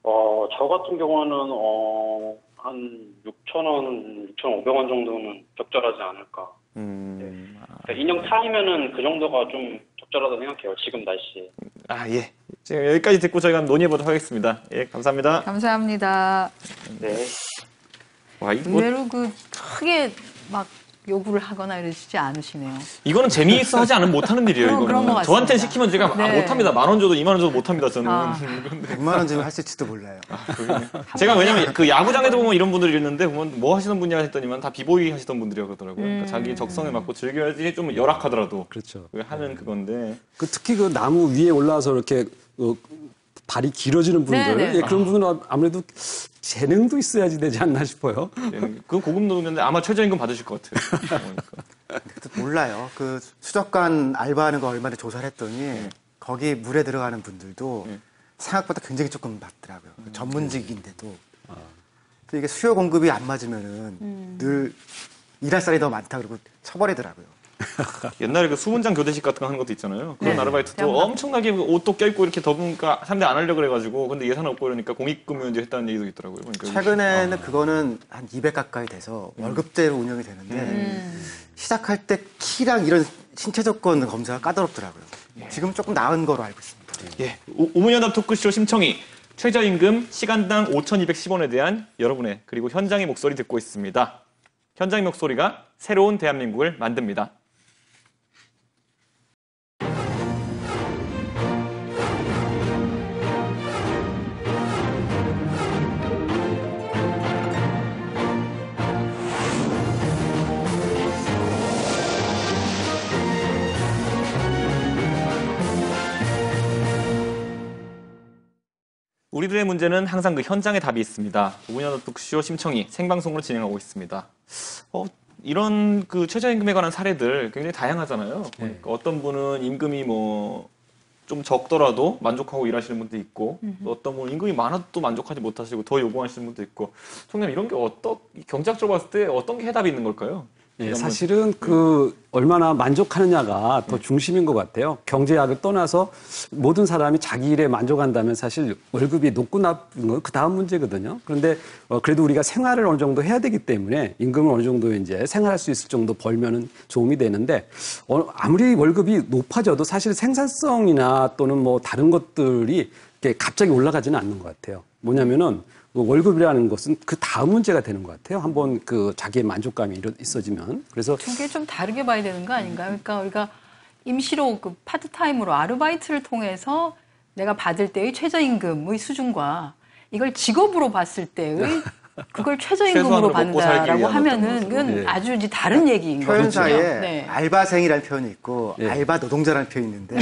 저 같은 경우는 한 6,000원, 6,500원 정도는 적절하지 않을까. 그러니까 인형 탈이면은 그 정도가 좀 적절하다고 생각해요. 지금 날씨에. 예. 지금 여기까지 듣고 저희가 논의해보도록 하겠습니다. 예, 감사합니다. 감사합니다. 네. 의외로 크게 막 요구를 하거나 이러시지 않으시네요. 이거는 재미있어 하지 않으면 못하는 일이에요. 이거는. 그런 것 같습니다. 저한테 시키면 제가 못합니다. 10,000원 줘도 20,000원 줘도 못합니다. 저는. 100만 원 주면 할 수 있을지도 몰라요. 제가 왜냐면 그 야구장에도 보면 이런 분들이 있는데 보면 뭐 하시는 분이야 했더니만 다 비보이 하시던 분들이었더라고요. 그러니까 자기 적성에 맞고 즐겨야지 좀 열악하더라도. 그렇죠. 하는 그건데. 특히 그 나무 위에 올라와서 이렇게 발이 길어지는 분들 그런 분들은 아무래도 재능도 있어야지 되지 않나 싶어요. 그건 고급 노동자인데 아마 최저임금 받으실 것 같아요. 몰라요. 그 수족관 알바하는 거 얼마나 조사를 했더니 거기 물에 들어가는 분들도 생각보다 굉장히 조금 받더라고요. 전문직인데도. 이게 수요 공급이 안 맞으면은 늘 일할 사람이 더 많다 그러고 쳐버리더라고요. 옛날에 그 수문장 교대식 같은 거 하는 것도 있잖아요. 그런 아르바이트도 엄청나게 옷도 껴입고 이렇게 더우니까 사람들이 안 하려고 그래가지고 근데 예산 없고 이러니까 공익근무제 했다는 얘기도 있더라고요. 그러니까 최근에는 그거는 한 200 가까이 돼서 월급제로 운영이 되는데 시작할 때 키랑 이런 신체 조건 검사가 까다롭더라고요. 지금 조금 나은 거로 알고 있습니다. 예, 오문연합 토크쇼 심청이 최저임금 시간당 5,210원에 대한 여러분의 그리고 현장의 목소리 듣고 있습니다. 현장의 목소리가 새로운 대한민국을 만듭니다. 우리들의 문제는 항상 그 현장에 답이 있습니다. 오문연합 토크쇼 심청이 생방송으로 진행하고 있습니다. 이런 그 최저임금에 관한 사례들 굉장히 다양하잖아요. 그러니까 어떤 분은 임금이 좀 적더라도 만족하고 일하시는 분도 있고, 또 어떤 분은 임금이 많아도 또 만족하지 못하시고 더 요구하시는 분도 있고, 총장님 이런 게 경제학적으로 봤을 때 어떤 게 해답이 있는 걸까요? 사실은 얼마나 만족하느냐가 더 중심인 것 같아요. 경제학을 떠나서 모든 사람이 자기 일에 만족한다면 사실 월급이 높고 나쁜 건 그 다음 문제거든요. 그런데 그래도 우리가 생활을 어느 정도 해야 되기 때문에 임금을 어느 정도 이제 생활할 수 있을 정도 벌면은 도움이 되는데 아무리 월급이 높아져도 사실 생산성이나 또는 뭐 다른 것들이 이렇게 갑자기 올라가지는 않는 것 같아요. 뭐냐면은 월급이라는 것은 그 다음 문제가 되는 것 같아요. 한번 자기의 만족감이 있어지면. 그래서 이게 좀 다르게 봐야 되는 거 아닌가요? 그러니까 우리가 임시로 파트타임으로 아르바이트를 통해서 내가 받을 때의 최저임금의 수준과 이걸 직업으로 봤을 때의 그걸 최저임금으로 받는다라고 하면은 그건 아주 이제 다른 얘기인 거죠. 표현 사이에 알바생이라는 표현이 있고 알바 노동자라는 표현이 있는데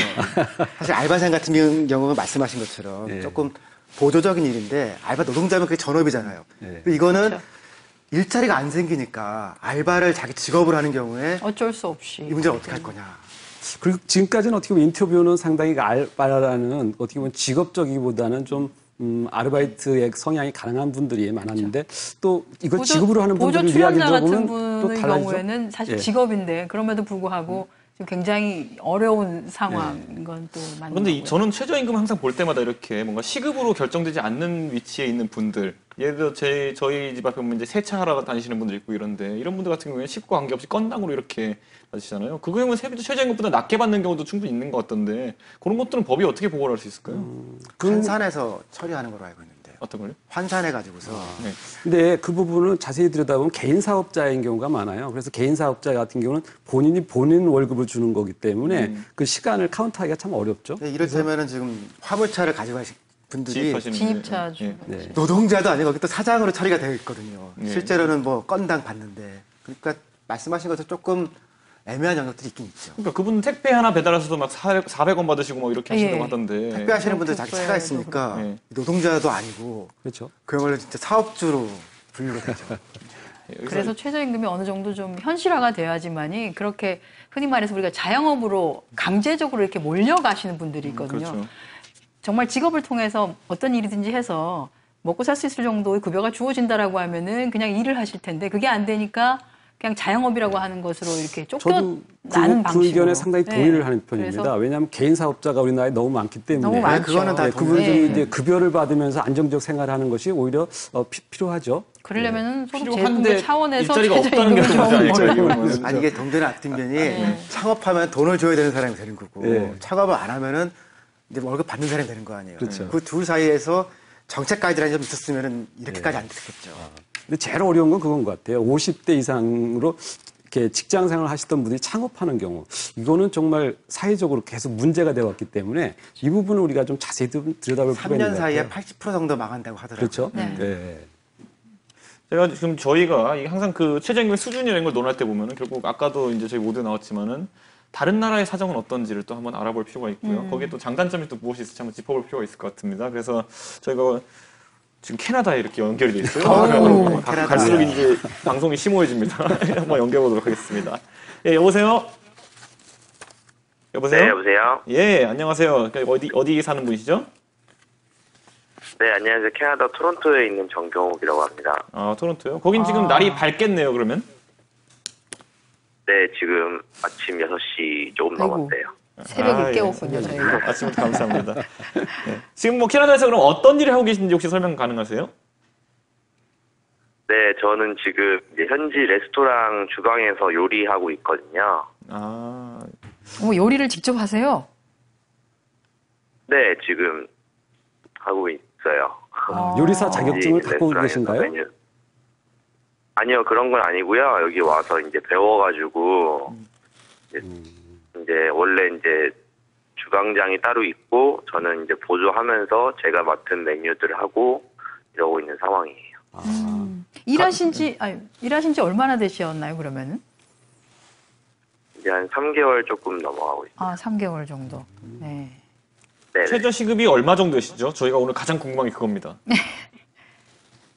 사실 알바생 같은 경우는 말씀하신 것처럼 조금 보조적인 일인데 알바 노동자면 그게 전업이잖아요. 이거는 그렇죠. 일자리가 안 생기니까 알바를 자기 직업으로 하는 경우에 어쩔 수 없이 이 문제를 어떻게 할 거냐. 그리고 지금까지는 어떻게 보면 인터뷰는 상당히 알바라는 어떻게 보면 직업적이기보다는 좀 아르바이트의 성향이 가능한 분들이 많았는데 또 이걸 직업으로 하는 분들을 이야기 들어보면 또 달라지죠. 경우에는 사실 직업인데 그럼에도 불구하고 굉장히 어려운 상황인 건 또 맞는 그런데 거고요. 저는 최저임금 항상 볼 때마다 이렇게 뭔가 시급으로 결정되지 않는 위치에 있는 분들, 예를 들어 저희 집 앞에 보면 이제 세차하러 다니시는 분들 있고 이런데 이런 분들 같은 경우에는 시급과 관계없이 건당으로 이렇게 받으시잖아요. 그 경우는 최저임금보다 낮게 받는 경우도 충분히 있는 것 같던데 그런 것들은 법이 어떻게 보호를 할 수 있을까요? 판산에서 처리하는 걸로 알고 있는데. 어떤 걸요? 환산해가지고서. 네. 근데 그 부분은 자세히 들여다보면 개인 사업자인 경우가 많아요. 그래서 개인 사업자 같은 경우는 본인이 본인 월급을 주는 거기 때문에 그 시간을 카운트하기가 참 어렵죠. 네, 이를테면은 지금 화물차를 가지고 가신 분들이 진입차 네. 노동자도 아니고 거기 또 사장으로 처리가 되어 있거든요. 네. 실제로는 뭐 건당 받는데. 그러니까 말씀하신 것처럼 조금 애매한 영역들이 있긴 있죠. 그러니까 그분 택배 하나 배달하셔도 막 400원 받으시고 막 이렇게 하신다고 하던데. 택배 하시는 분들 자기 차가 있으니까 노동자도 아니고 그렇죠. 그야말로 진짜 사업주로 분류가 되죠. 그래서 최저임금이 어느 정도 좀 현실화가 돼야지만이 그렇게 흔히 말해서 우리가 자영업으로 강제적으로 이렇게 몰려가시는 분들이 있거든요. 그렇죠. 정말 직업을 통해서 어떤 일이든지 해서 먹고 살 수 있을 정도의 급여가 주어진다라고 하면은 그냥 일을 하실 텐데 그게 안 되니까 그냥 자영업이라고 하는 것으로 이렇게 저도 쫓겨나는 방식으로. 그 의견에 상당히 동의를 네. 하는 편입니다. 그래서 왜냐하면 개인 사업자가 우리나라에 너무 많기 때문에. 너무 많죠. 그거는 다 그분들이 이제 급여를 받으면서 안정적 생활하는 것이 오히려 필요하죠. 그러려면은 소득 필요한데 제공의 차원에서 일자리가 없다는 게 최저임금을 문제죠. 좋은 거죠. 아니 이게 동전의 앞뒷면이 창업하면 돈을 줘야 되는 사람이 되는 거고 네. 창업을 안 하면은 이제 월급 받는 사람이 되는 거 아니에요. 그렇죠. 그 둘 사이에서 정책 가이드라인이 좀 있었으면은 이렇게까지 안 됐겠죠. 근데 제일 어려운 건 그건 것 같아요. 50대 이상으로 이렇게 직장 생활을 하시던 분들이 창업하는 경우. 이거는 정말 사회적으로 계속 문제가 되어 왔기 때문에 이 부분을 우리가 좀 자세히 들여다볼 필요가 있는 3년 것 사이에 같아요. 80% 정도 망한다고 하더라고요. 그렇죠. 네. 네. 제가 지금 저희가 이게 항상 그 최저임금 수준이라는 걸 논할 때 보면은 결국 아까도 이제 저희 모두 나왔지만은 다른 나라의 사정은 어떤지를 또 한번 알아볼 필요가 있고요. 거기에 또 장단점이 또 무엇이 있을지 한번 짚어볼 필요가 있을 것 같습니다. 그래서 저희가 지금 캐나다에 이렇게 연결이 돼 있어요. 갈수록 이제 방송이 심오해집니다. 한번 연결해보도록 하겠습니다. 예, 여보세요? 여보세요? 네, 여보세요? 예, 안녕하세요. 어디 사는 분이시죠? 네, 안녕하세요. 캐나다 토론토에 있는 정경욱이라고 합니다. 아, 토론토요? 거긴 지금 날이 밝겠네요, 그러면? 네, 지금 아침 6시 조금 넘었대요. 새벽에 깨웠군요, 저희가. 아침부터 감사합니다. 네. 지금 뭐 캐나다에서 그럼 어떤 일을 하고 계신지 혹시 설명 가능하세요? 네, 저는 지금 이제 현지 레스토랑 주방에서 요리하고 있거든요. 아, 요리를 직접 하세요? 네, 지금 하고 있어요. 요리사 자격증을 현지 갖고 레스토랑에서 계신가요? 메뉴. 아니요, 그런 건 아니고요. 여기 와서 이제 배워가지고 이제 원래 이제 주방장이 따로 있고 저는 이제 보조하면서 제가 맡은 메뉴들을 하고 이러고 있는 상황이에요. 일하신 지 얼마나 되셨나요, 그러면은? 이제 한 3개월 조금 넘어가고 있어요. 아, 3개월 정도. 네. 네. 최저 시급이 얼마 정도시죠? 저희가 오늘 가장 궁금한 게 그겁니다.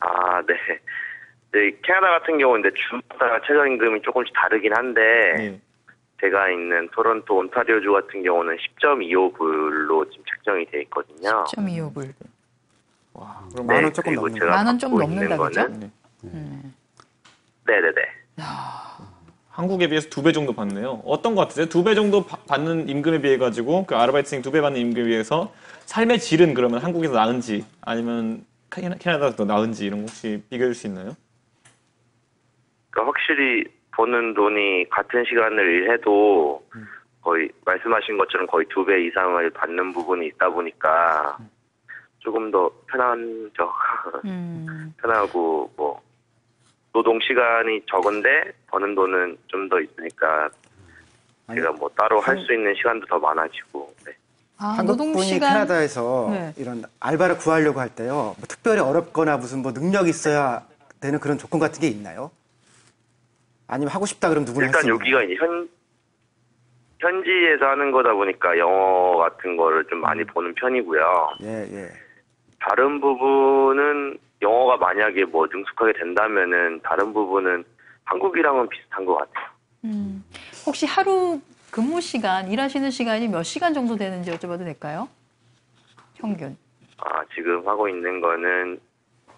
아, 네. 네, 캐나다 같은 경우는 이제 주마다 최저임금이 조금씩 다르긴 한데 제가 있는 토론토 온타리오주 같은 경우는 10.25불로 지금 책정이 돼 있거든요. 10.25불. 와, 그럼 만 원 조금 넘는 제가 만 원 좀 받고 넘는다, 있는 그죠? 거는 네네네. 한국에 비해서 2배 정도 받네요. 어떤 것 같으세요? 2배 정도 받는 임금에 비해 가지고 그 아르바이트생 2배 받는 임금에 비해서 삶의 질은 그러면 한국에서 나은지 아니면 캐나다가 더 나은지 이런 거 혹시 비교해 줄 수 있나요? 그러니까 확실히 버는 돈이 같은 시간을 일해도 거의 말씀하신 것처럼 거의 2배 이상을 받는 부분이 있다 보니까 조금 더 편하죠. 편하고 뭐 노동 시간이 적은데 버는 돈은 좀 더 있으니까 제가 뭐 따로 할 수 있는 시간도 더 많아지고. 네. 한국 분이 캐나다에서 이런 알바를 구하려고 할 때요, 뭐 특별히 어렵거나 무슨 뭐 능력이 있어야 되는 그런 조건 같은 게 있나요? 아니면 하고 싶다 그러면 누구나 할 수 일단 있나요? 여기가 이제 현지에서 하는 거다 보니까 영어 같은 거를 좀 많이 보는 편이고요. 예. 다른 부분은 영어가 만약에 뭐 능숙하게 된다면은 다른 부분은 한국이랑은 비슷한 것 같아요. 혹시 하루 근무 시간, 일하시는 시간이 몇 시간 정도 되는지 여쭤봐도 될까요? 평균. 아, 지금 하고 있는 거는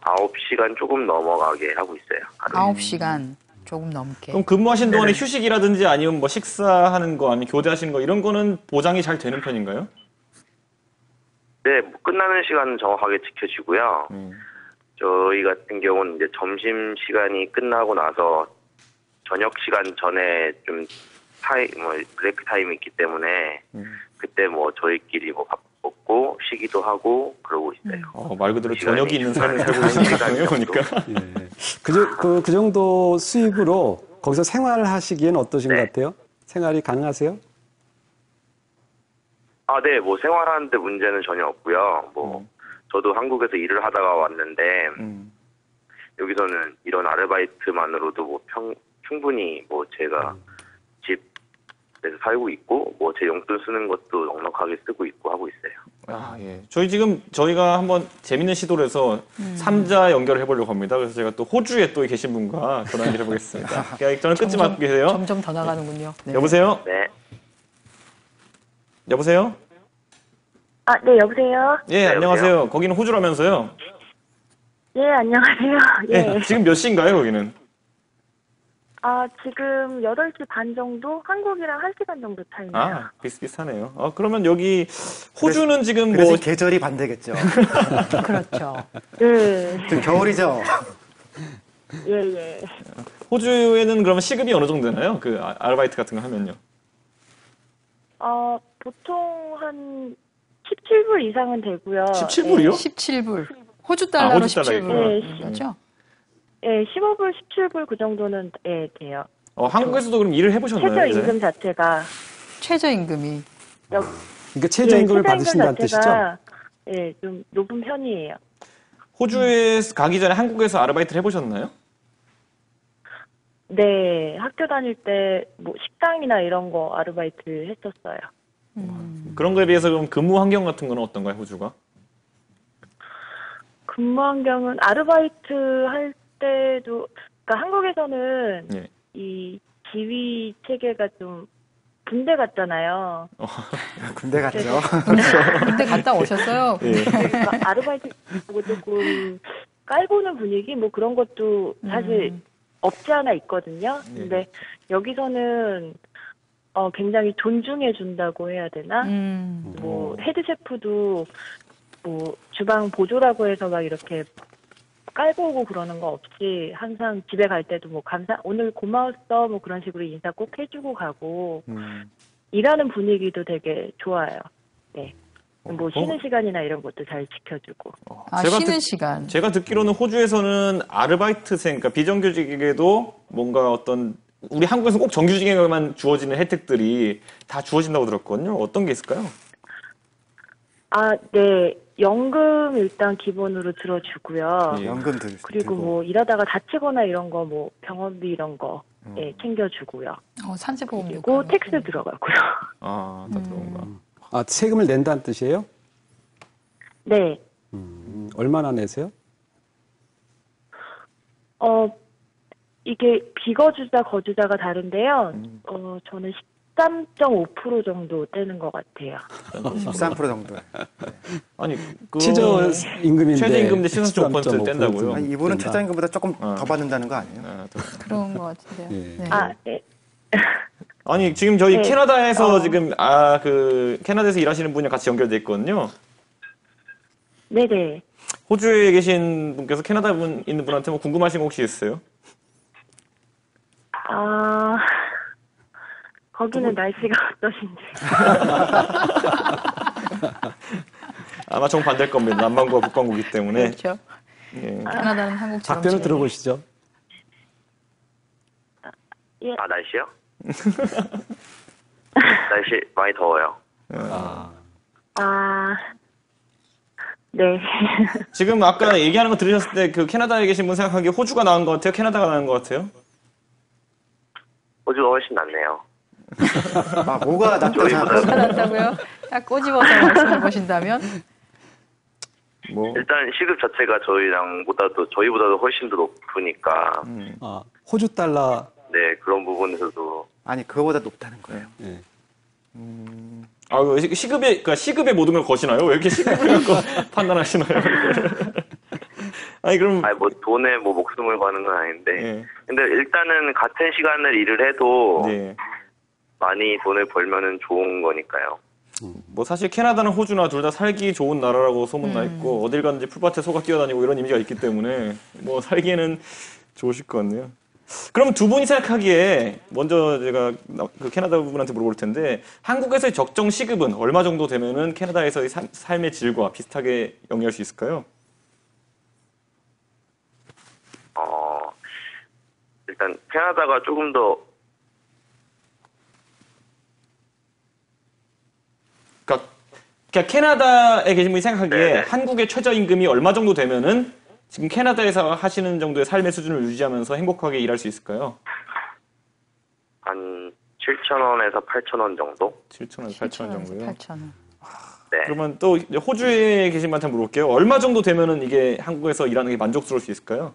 9시간 조금 넘어가게 하고 있어요. 하루에. 9시간 조금 넘게. 그럼 근무하신 동안에 휴식이라든지 아니면 뭐 식사하는 거 아니면 교대하시는 거 이런 거는 보장이 잘 되는 편인가요? 네, 뭐 끝나는 시간은 정확하게 지켜지고요. 저희 같은 경우는 이제 점심 시간이 끝나고 나서 저녁 시간 전에 좀 브레이크 타임이 있기 때문에 그때 뭐 저희끼리 뭐 밥 먹고 있고 쉬기도 하고 그러고 있어요. 말 그대로 저녁이 있는 삶을 살고 계시는 거예요, 보니까. 예. 그 정도 수입으로 거기서 생활하시기엔 어떠신 것 같아요? 생활이 가능하세요? 네, 뭐 생활하는데 문제는 전혀 없고요. 뭐 저도 한국에서 일을 하다가 왔는데 여기서는 이런 아르바이트만으로도 뭐 충분히 뭐 제가 집에서 살고 있고 뭐 제 용돈 쓰는 것도 넉넉하게 쓰고 있고 하고 있어요. 예. 저희가 한번 재밌는 시도를 해서 3자 연결을 해보려고 합니다. 그래서 제가 또 호주에 또 계신 분과 전화 연결해 보겠습니다. 저는 끊지 말고 계세요. 점점 더 나가는군요. 네. 여보세요? 네. 여보세요? 네, 여보세요? 예, 안녕하세요. 거기는 호주라면서요? 예, 안녕하세요. 예. 지금 몇 시인가요, 거기는? 지금 8시 반 정도? 한국이랑 1시간 정도 차이네요. 비슷비슷하네요. 그러면 여기 호주는 지금 그래서 계절이 반대겠죠. 그렇죠. 네. 지금 겨울이죠. 예. 호주에는 그러면 시급이 어느 정도 되나요? 그 아르바이트 같은 거 하면요. 보통 한 17불 이상은 되고요. 17불이요? 17불. 호주 달러로 호주 달러 17불이죠? 예, 15불, 17불 그 정도는 돼요. 한국에서도 그럼 일을 해보셨나요? 최저임금 자체가. 최저임금이. 그러니까 최저임금을 받으신다는 뜻이죠? 예, 좀 높은 편이에요. 호주에 가기 전에 한국에서 아르바이트를 해보셨나요? 네, 학교 다닐 때 뭐 식당이나 이런 거 아르바이트 했었어요. 그런 거에 비해서 그럼 근무 환경 같은 건 어떤가요, 호주가? 근무 환경은 아르바이트 할 때도, 그러니까 한국에서는 이 지위 체계가 좀 군대 같잖아요. 군대 같죠. 군대 갔다 오셨어요? 그러니까 아르바이트 하고 조금 깔보는 분위기 뭐 그런 것도 사실 없지 않아 있거든요. 근데 여기서는 굉장히 존중해 준다고 해야 되나? 뭐 헤드 셰프도 뭐 주방 보조라고 해서 막 이렇게 깔고 오고 그러는 거 없이 항상 집에 갈 때도 뭐 오늘 고마웠어 뭐 그런 식으로 인사 꼭 해주고 가고 일하는 분위기도 되게 좋아요. 네. 뭐 쉬는 시간이나 이런 것도 잘 지켜주고. 쉬는 시간. 제가 듣기로는 호주에서는 아르바이트생, 그러니까 비정규직에게도 뭔가 어떤 우리 한국에서 꼭 정규직에게만 주어지는 혜택들이 다 주어진다고 들었거든요. 어떤 게 있을까요? 네. 연금 일단 기본으로 들어주고요. 연금 그리고 뭐 일하다가 다치거나 이런 거 뭐 병원비 이런 거 챙겨주고요. 산재보험도 그리고 텍스 들어가고요. 다 들어온가. 세금을 낸다는 뜻이에요? 네. 얼마나 내세요? 이게 비거주자, 거주자가 다른데요. 저는 13.5% 정도 떼는 것 같아요. 13% 정도. 아니, 최저임금인데 최저임금인데 13.5% 뗀다고요? 아니, 이분은 최저임금보다 조금 더 받는다는 거 아니에요? 그런 것 같은데요. 네. 아니, 지금 저희 캐나다에서 지금 캐나다에서 일하시는 분이 같이 연결돼 있거든요. 네네. 호주에 계신 분께서 캐나다 있는 분한테 뭐 궁금하신 거 혹시 있어요? 거기는 날씨가 어떠신지. 아마 정반대일 겁니다. 남반구와 북반구이기 때문에. 그렇죠. 캐나다는 한국처럼. 답변을 들어보시죠. 날씨요? 날씨 많이 더워요. 네. 지금 아까 얘기하는 거 들으셨을 때 그 캐나다에 계신 분 생각하기에 호주가 나은 것 같아요? 캐나다가 나은 것 같아요? 호주가 훨씬 낫네요. 뭐가 낫다고요? 딱 꼬집어서 말씀해 보신다면? 일단 시급 자체가 저희보다도 훨씬 더 높으니까. 호주 달러. 네, 그런 부분에서도. 아니, 그거보다 높다는 거예요. 시급에 모든 걸 거시나요? 왜 이렇게 시급을 갖고 판단하시나요? 아니, 그럼. 뭐 돈에 뭐 목숨을 거는 건 아닌데. 근데 일단은 같은 시간을 일을 해도. 많이 돈을 벌면은 좋은 거니까요. 뭐 사실 캐나다는 호주나 둘 다 살기 좋은 나라라고 소문나 있고 어딜 가든지 풀밭에 소가 뛰어다니고 이런 이미지가 있기 때문에 뭐 살기에는 좋으실 것 같네요. 그럼 두 분이 생각하기에 먼저 제가 그 캐나다 분한테 물어볼 텐데 한국에서의 적정 시급은 얼마 정도 되면은 캐나다에서의 삶의 질과 비슷하게 영위할 수 있을까요? 일단 캐나다가 조금 더 그러니까 캐나다에 계신 분이 생각하기에 한국의 최저임금이 얼마 정도 되면은 지금 캐나다에서 하시는 정도의 삶의 수준을 유지하면서 행복하게 일할 수 있을까요? 한 7,000원에서 8,000원 정도? 7,000원에서 8,000원 정도요? 8,000원. 네. 그러면 또 호주에 계신 분한테 물어볼게요. 얼마 정도 되면은 이게 한국에서 일하는 게 만족스러울 수 있을까요?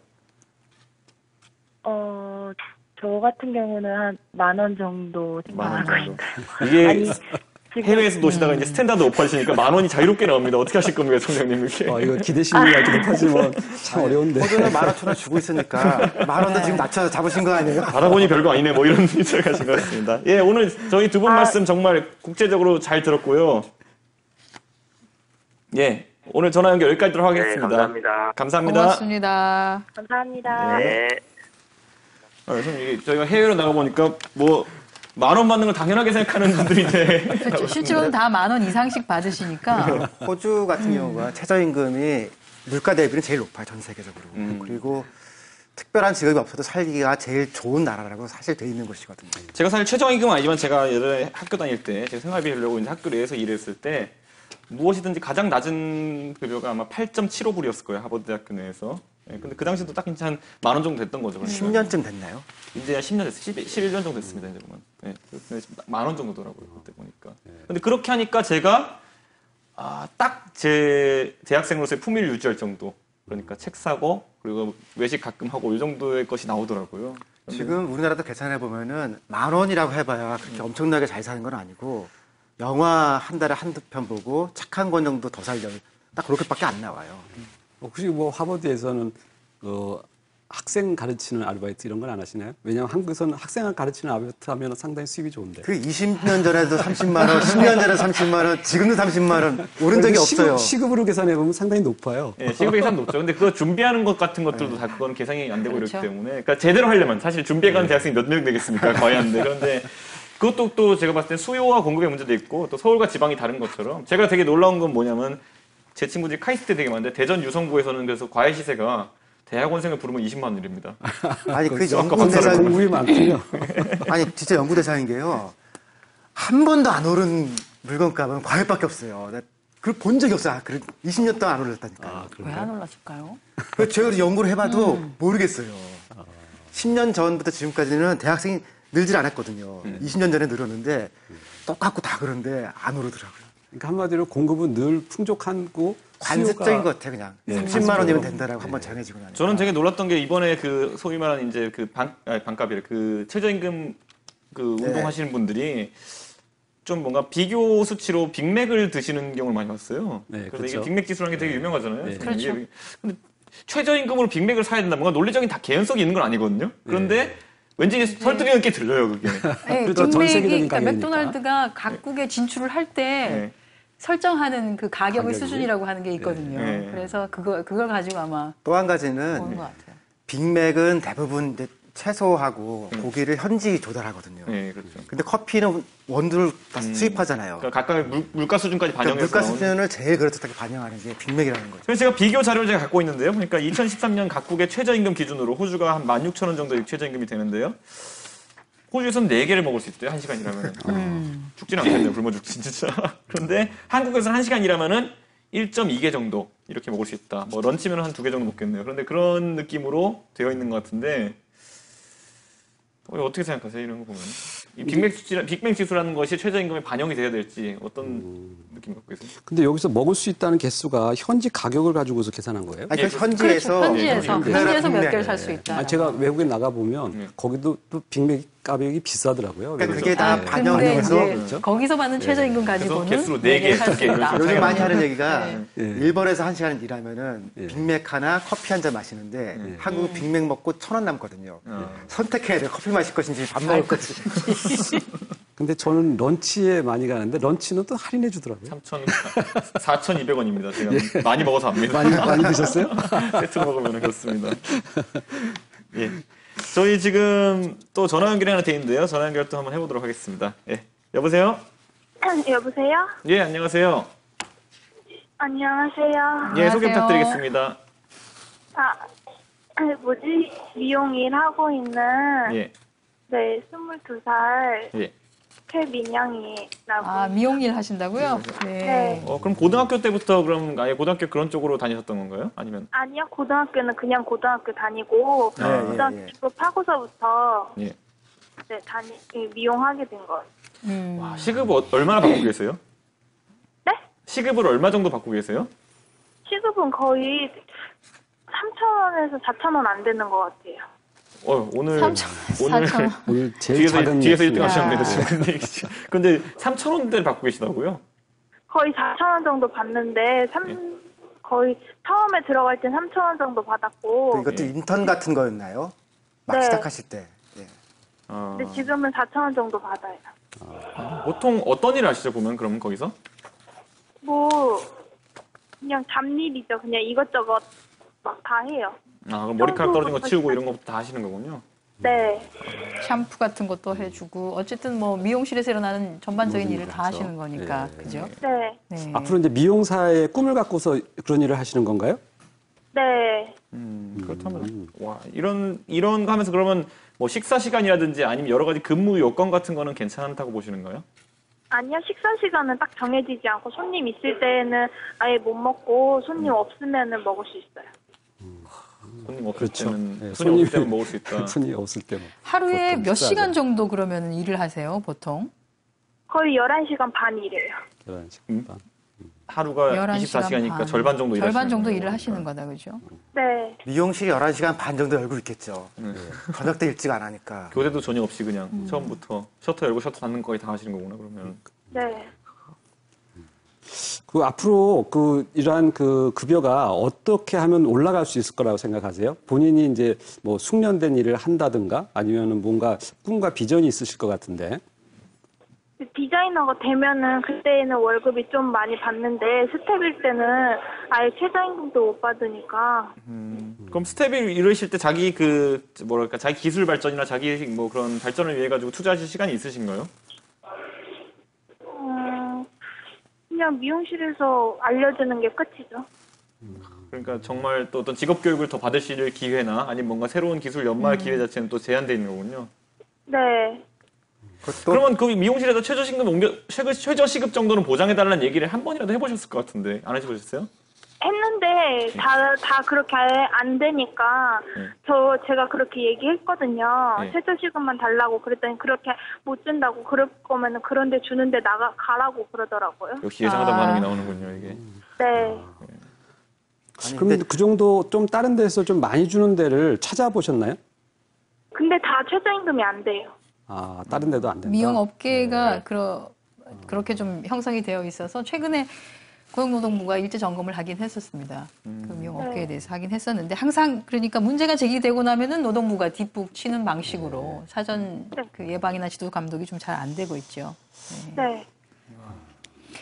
저 같은 경우는 한 10,000원 정도 생각하고 있어요. 이게 아니, 해외에서 노시다가 이제 스탠다드 높아지니까 10,000원이 자유롭게 나옵니다. 어떻게 하실 겁니까, 총장님? 이렇게. 이거 기대심이 아주 높아지면 참 어려운데. 호주는 15,000원 주고 있으니까 10,000원도 지금 낮춰서 잡으신 거 아니에요? 알아보니 별거 아니네. 뭐 이런 생각하신 것 같습니다. 예, 오늘 저희 두 분 말씀 정말 국제적으로 잘 들었고요. 예, 오늘 전화 연결 여기까지 하도록 하겠습니다. 네, 감사합니다. 감사합니다. 고맙습니다. 감사합니다. 네. 선생님, 이게 저희가 해외로 나가보니까 뭐 10,000원 받는 걸 당연하게 생각하는 분들인데. 그렇죠. 실제로는 다 10,000원 이상씩 받으시니까. 호주 같은 경우가 최저임금이 물가 대비는 제일 높아요, 전 세계적으로. 그리고 특별한 직업이 없어도 살기가 제일 좋은 나라라고 사실 돼 있는 곳이거든요. 제가 사실 최저임금은 아니지만 제가 예전에 학교 다닐 때 제가 생활비 하려고 이제 학교 내에서 일했을 때 무엇이든지 가장 낮은 급여가 아마 8.75불이었을 거예요, 하버드 대학교 내에서. 예, 근데 그 당시도 딱 한 10,000원 정도 됐던 거죠. 그러니까. 10년쯤 됐나요? 이제 한 10년 됐어요. 11년 정도 됐습니다, 이제 보면. 예, 10,000원 정도더라고요, 그때 보니까. 근데 그렇게 하니까 제가 딱 제 대학생으로서의 품위를 유지할 정도. 그러니까 책 사고 그리고 외식 가끔 하고 이 정도의 것이 나오더라고요. 지금 우리나라도 계산해 보면은 10,000원이라고 해봐야 그렇게 엄청나게 잘 사는 건 아니고 영화 한 달에 한두 편 보고 책 한 권 정도 더 살려면 딱 그렇게밖에 안 나와요. 혹시 뭐 하버드에서는 학생 가르치는 아르바이트 이런 건 안 하시나요? 왜냐하면 한국에서는 학생을 가르치는 아르바이트 하면 상당히 수입이 좋은데. 그 20년 전에도 30만 원, 10년 전에 30만 원, 지금도 30만 원 오른 적이 없어요. 시급으로 계산해 보면 상당히 높아요. 네, 시급 계산 높죠. 근데 그거 준비하는 것 같은 것들도 다 그건 계산이 안 되고 그렇죠. 이렇기 때문에. 그러니까 제대로 하려면 사실 준비해가는 대학생이 몇 명 되겠습니까? 거의 안 돼. 그런데 그것도 또 제가 봤을 때 수요와 공급의 문제도 있고 또 서울과 지방이 다른 것처럼 제가 되게 놀라운 건 뭐냐면 제 친구들이 카이스트 되게 많은데 대전 유성구에서는 그래서 과외 시세가 대학원생을 부르면 20만 원입니다. 아니 그 연구 대상 공부이 많군요. 아니 진짜 연구 대상인 게요. 한 번도 안 오른 물건값은 과외밖에 없어요. 그걸 본 적이 없어요. 20년 동안 안 올랐다니까. 왜 안 올랐을까요? 제가 연구를 해봐도 모르겠어요. 10년 전부터 지금까지는 대학생이 늘질 않았거든요. 20년 전에 늘었는데 똑같고 다 그런데 안 오르더라고요. 그러니까 한마디로 공급은 늘 풍족하고 관습적인 것 같아 그냥. 30만 원이면 된다라고 한번 정해지고 나니까. 저는 되게 놀랐던 게 이번에 그 소위 말하는 이제 그 반값이래 그 최저임금 그 운동하시는 분들이 좀 뭔가 비교 수치로 빅맥을 드시는 경우를 많이 봤어요. 네, 그래서 그렇죠. 이게 빅맥 지수라는 게 되게 유명하잖아요. 네. 그렇죠. 근데 최저임금으로 빅맥을 사야 된다. 뭔가 논리적인 다 개연성이 있는 건 아니거든요. 그런데 왠지 설득력 있게 들려요, 그게. 네, 그렇죠. 전 세계적인 그러니까 가격이니까. 맥도날드가 각국에 진출을 할 때 설정하는 그 가격의 수준이라고 하는 게 있거든요. 네. 그래서 그걸 가지고 아마 또 한 보는 가지는 것 같아요. 빅맥은 대부분 이제 채소하고 고기를 현지 조달하거든요. 네, 그렇죠. 근데 커피는 원두를 다 수입하잖아요. 그러니까 각각의 물가 수준까지 그러니까 반영해서 물가 나오는. 수준을 제일 그럴듯하게 반영하는 게 빅맥이라는 거죠. 그래서 제가 비교 자료를 제가 갖고 있는데요. 그러니까 2013년 각국의 최저임금 기준으로 호주가 한 16,000원 정도의 최저임금이 되는데요. 호주에서는 4개를 먹을 수 있대요. 1시간 일하면. 죽지는 않겠네요. 굶어 죽지 진짜. 그런데 한국에서는 1시간 일하면은 1.2개 정도 이렇게 먹을 수 있다. 뭐 런치면 한 2개 정도 먹겠네요. 그런데 그런 느낌으로 되어 있는 것 같은데 어떻게 생각하세요? 이런 거 보면. 이 빅맥 지수라는 것이 최저임금에 반영이 돼야 될지 어떤 느낌 갖고 계세요? 근데 여기서 먹을 수 있다는 개수가 현지 가격을 가지고서 계산한 거예요? 아니, 현지에서 현지에서 몇 개를 살 수 있다. 제가 외국에 나가 보면 거기도 또 빅맥 가격이 비싸더라고요. 그러니까 그게 다 반영해서 그렇죠? 거기서 받는 최저임금 가지고는 개수로 4개, 2개 요즘 많이 하는 얘기가 일본에서 1시간 일하면은 빅맥 하나 커피 한 잔 마시는데 한국은 빅맥 먹고 1,000원 남거든요. 선택해야 돼요. 커피 마실 것인지 밥 먹을 것인지. 근데 저는 런치에 많이 가는데 런치는 또 할인해 주더라고요. 4,200원입니다. 제가 많이 먹어서 압니다. 많이 드셨어요? 세트 먹으면 그렇습니다. 예. 저희 지금 또 전화 연결이 하나 돼 있는데요. 전화 연결 또 한번 해보도록 하겠습니다. 예. 여보세요? 여보세요? 예, 안녕하세요. 안녕하세요. 예, 소개 부탁드리겠습니다. 미용 일 하고 있는 예. 네 22살 예. 최민영이라고. 미용 일 하신다고요? 네. 그럼 고등학교 때부터 그럼 아예 고등학교 그런 쪽으로 다니셨던 건가요? 아니면? 아니요, 고등학교는 그냥 고등학교 다니고 고등학교 졸업하고서부터 예. 네 미용하게 된 거예요. 와, 시급을 얼마나 받고 계세요? 네? 시급을 얼마 정도 받고 계세요? 시급은 거의 3,000원에서 4,000원 안 되는 것 같아요. 오늘 4,000원. 오늘 제일 작은 뒤에서 1등 야. 하셨는데 지금 근데 3,000원대를 받고 계시다고요? 거의 4,000원 정도 받는데 거의 처음에 들어갈 땐 3,000원 정도 받았고. 이것도 인턴 같은 거였나요? 막 네. 시작하실 때. 예. 근데 지금은 4,000원 정도 받아요. 보통 어떤 일을 하시죠, 보면 그러면 거기서? 뭐 그냥 잡일이죠. 그냥 이것저것 막 다 해요. 그럼 머리카락 떨어진 거 치우고 이런 것부터 다 하시는 거군요. 네. 샴푸 같은 것도 해주고 어쨌든 뭐 미용실에서 일어나는 전반적인 일을 다 하시는 거니까 그죠? 네. 네. 앞으로 이제 미용사의 꿈을 갖고서 그런 일을 하시는 건가요? 네. 그렇다면 와 이런 거 하면서 그러면 뭐 식사 시간이라든지 아니면 여러 가지 근무 요건 같은 거는 괜찮다고 보시는가요? 아니요, 식사 시간은 딱 정해지지 않고 손님 있을 때는 아예 못 먹고 손님 없으면은 먹을 수 있어요. 손님 없을 때는 네, 손님 없을 때는 먹을 수 있다. 손이 없을 때는. 하루에 보통 몇 식사하죠. 시간 정도 그러면 일을 하세요, 보통? 거의 11시간 반 일해요. 11시간 반. 하루가 11시간 24시간이니까 반. 절반 정도 절반 일하시는 정도 거예요. 일을 하시는 거다, 그죠? 네. 미용실이 11시간 반 정도 열고 있겠죠. 저녁 때 일찍 안 하니까. 교대도 저녁 없이 그냥 처음부터 셔터 열고 셔터 닫는 거까지 다 하시는 거구나 그러면. 네. 그 앞으로 그 이러한 그 급여가 어떻게 하면 올라갈 수 있을 거라고 생각하세요? 본인이 이제 뭐 숙련된 일을 한다든가 아니면은 뭔가 꿈과 비전이 있으실 것 같은데. 디자이너가 되면은 그때는 월급이 좀 많이 받는데 스텝일 때는 아예 최저임금도 못 받으니까. 그럼 스텝을 이루실 때 자기 자기 기술 발전이나 자기 뭐 그런 발전을 위해 가지고 투자하실 시간이 있으신가요? 그냥 미용실에서 알려주는 게 끝이죠. 그러니까 정말 또 어떤 직업 교육을 더 받으실 기회나 아니면 뭔가 새로운 기술 연마할 기회 자체는 또 제한돼 있는 거군요. 네. 그러면 그 미용실에서 최저 시급 정도는 보장해달라는 얘기를 한 번이라도 해보셨을 것 같은데 안 해보셨어요? 했는데 다 그렇게 안 되니까 제가 그렇게 얘기했거든요. 네. 최저시급만 달라고 그랬더니 그렇게 못 준다고 그럴 거면은 그런데 주는데 가라고 그러더라고요. 역시 예상하던 반응이 나오는군요 이게. 네. 그럼 그 정도 좀 다른 데서 좀 많이 주는 데를 찾아보셨나요? 근데 다 최저임금이 안 돼요. 다른 데도 안 된다. 미용 업계가 그렇게 좀 형성이 되어 있어서 최근에 고용노동부가 일제 점검을 하긴 했었습니다. 그 미용 업계에 대해서 하긴 했었는데 항상 그러니까 문제가 제기되고 나면은 노동부가 뒷북 치는 방식으로 사전 그 예방이나 지도 감독이 좀 잘 안 되고 있죠. 네.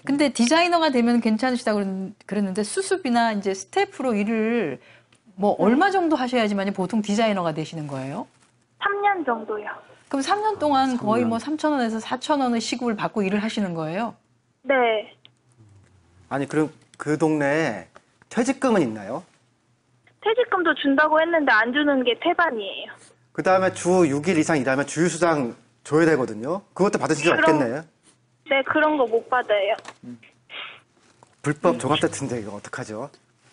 근데 디자이너가 되면 괜찮으시다고 그랬는데 수습이나 이제 스태프로 일을 뭐 얼마 정도 하셔야지만 보통 디자이너가 되시는 거예요? 3년 정도요. 그럼 3년 동안 거의 뭐 3,000원에서 4,000원의 시급을 받고 일을 하시는 거예요? 네. 아니 그럼 그 동네에 퇴직금은 있나요? 퇴직금도 준다고 했는데 안 주는 게 태반이에요. 그 다음에 주 6일 이상 일하면 주휴수당 줘야 되거든요. 그것도 받으실 수 없겠네요. 네, 그런 거 못 받아요. 불법 종합 같은데 이거 어떡하죠?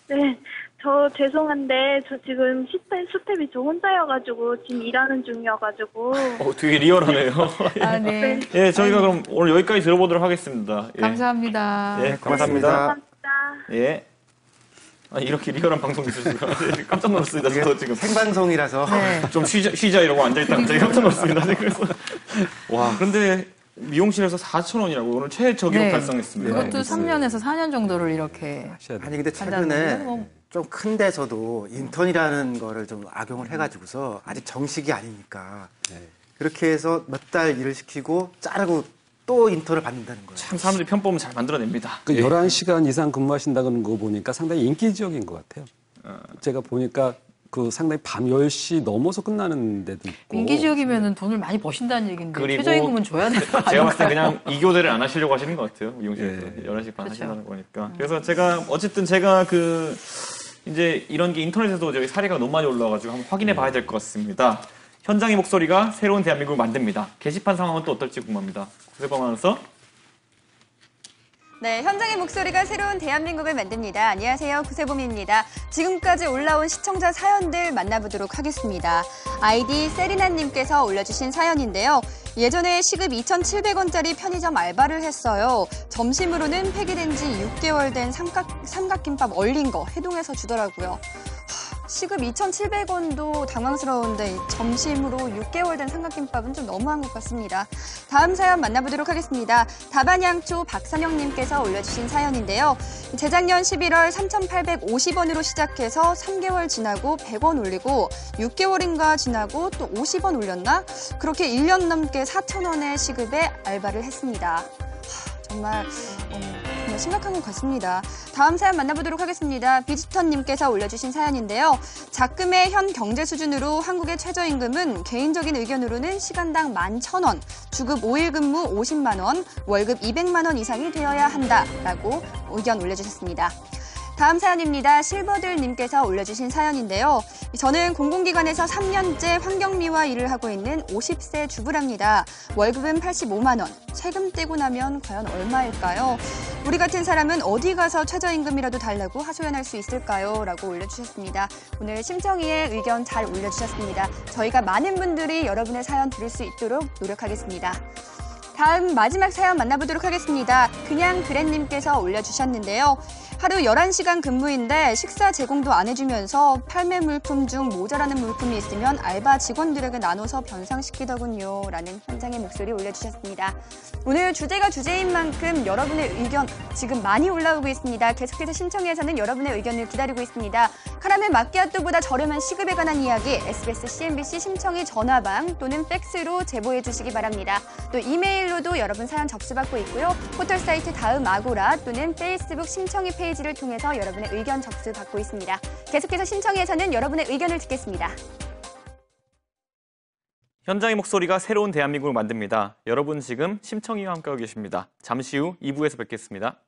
네, 저 죄송한데 저 지금 스텝이 저 혼자여가지고 지금 일하는 중이어가지고. 되게 리얼하네요. 네. 예, 저희가 그럼 오늘 여기까지 들어보도록 하겠습니다. 예. 감사합니다. 예, 고맙습니다. 감사합니다. 예. 이렇게 리얼한 방송이 있을 수가 깜짝 놀랐습니다. 저도 지금 생방송이라서 좀 쉬자 이러고 앉아있다가 갑자기 깜짝 놀랐습니다. 그래서 그런데 미용실에서 4,000원이라고 오늘 최저기록 달성했습니다. 그것도 3년에서 4년 정도를 이렇게. 아니 근데 최근에 좀 큰 데서도 인턴이라는 거를 좀 악용을 해가지고서 아직 정식이 아니니까 그렇게 해서 몇 달 일을 시키고 자르고 또 인턴을 받는다는 거예요. 참 사람들이 편법은 잘 만들어냅니다. 그 11시간 이상 근무하신다는 거 보니까 상당히 인기적인 것 같아요. 제가 보니까 그 상당히 밤 10시 넘어서 끝나는 데도 있고. 민기 지역이면은 돈을 많이 버신다는 얘기인데 그리고 최저임금은 줘야 되는 거 아니에요? 제가 봤을 때 그냥 2교대를 안 하시려고 하시는 것 같아요. 미용실에서. 네. 11시 반 그렇죠. 하신다는 거니까. 그래서 제가 어쨌든 제가 이제 이런 게 인터넷에도 저희 사례가 너무 많이 올라와가지고 한번 확인해 봐야 될 것 같습니다. 현장의 목소리가 새로운 대한민국을 만듭니다. 게시판 상황은 또 어떨지 궁금합니다. 구세범 아나운서. 네, 현장의 목소리가 새로운 대한민국을 만듭니다. 안녕하세요, 구세범입니다. 지금까지 올라온 시청자 사연들 만나보도록 하겠습니다. 아이디 세리나님께서 올려주신 사연인데요. 예전에 시급 2,700원짜리 편의점 알바를 했어요. 점심으로는 폐기된 지 6개월 된 삼각김밥 얼린 거 해동해서 주더라고요. 시급 2,700원도 당황스러운데 점심으로 6개월 된 삼각김밥은 좀 너무한 것 같습니다. 다음 사연 만나보도록 하겠습니다. 다반양초 박선영님께서 올려주신 사연인데요. 재작년 11월 3,850원으로 시작해서 3개월 지나고 100원 올리고 6개월인가 지나고 또 50원 올렸나? 그렇게 1년 넘게 4,000원의 시급에 알바를 했습니다. 정말 심각한 것 같습니다. 다음 사연 만나보도록 하겠습니다. 비지턴님께서 올려주신 사연인데요. 작금의 현 경제 수준으로 한국의 최저임금은 개인적인 의견으로는 시간당 11,000원, 주급 5일 근무 50만 원, 월급 200만 원 이상이 되어야 한다라고 의견 올려주셨습니다. 다음 사연입니다. 실버들님께서 올려주신 사연인데요. 저는 공공기관에서 3년째 환경미화 일을 하고 있는 50세 주부랍니다. 월급은 85만 원. 세금 떼고 나면 과연 얼마일까요? 우리 같은 사람은 어디 가서 최저임금이라도 달라고 하소연할 수 있을까요? 라고 올려주셨습니다. 오늘 심정희의 의견 잘 올려주셨습니다. 저희가 많은 분들이 여러분의 사연 들을 수 있도록 노력하겠습니다. 다음 마지막 사연 만나보도록 하겠습니다. 그냥 그랜님께서 올려주셨는데요. 하루 11시간 근무인데 식사 제공도 안 해주면서 판매 물품 중 모자라는 물품이 있으면 알바 직원들에게 나눠서 변상시키더군요. 라는 현장의 목소리 올려주셨습니다. 오늘 주제가 주제인 만큼 여러분의 의견 지금 많이 올라오고 있습니다. 계속해서 신청해서는 여러분의 의견을 기다리고 있습니다. 카라멜 마끼아또보다 저렴한 시급에 관한 이야기 SBS CNBC 심청희 전화방 또는 팩스로 제보해 주시기 바랍니다. 또 이메일로도 여러분 사연 접수받고 있고요. 포털사이트 다음 아고라 또는 페이스북 심청희 페이지를 통해서 여러분의 의견 접수받고 있습니다. 계속해서 신청해서는 여러분의 의견을 듣겠습니다. 현장의 목소리가 새로운 대한민국을 만듭니다. 여러분 지금 심청희와 함께하고 계십니다. 잠시 후 2부에서 뵙겠습니다.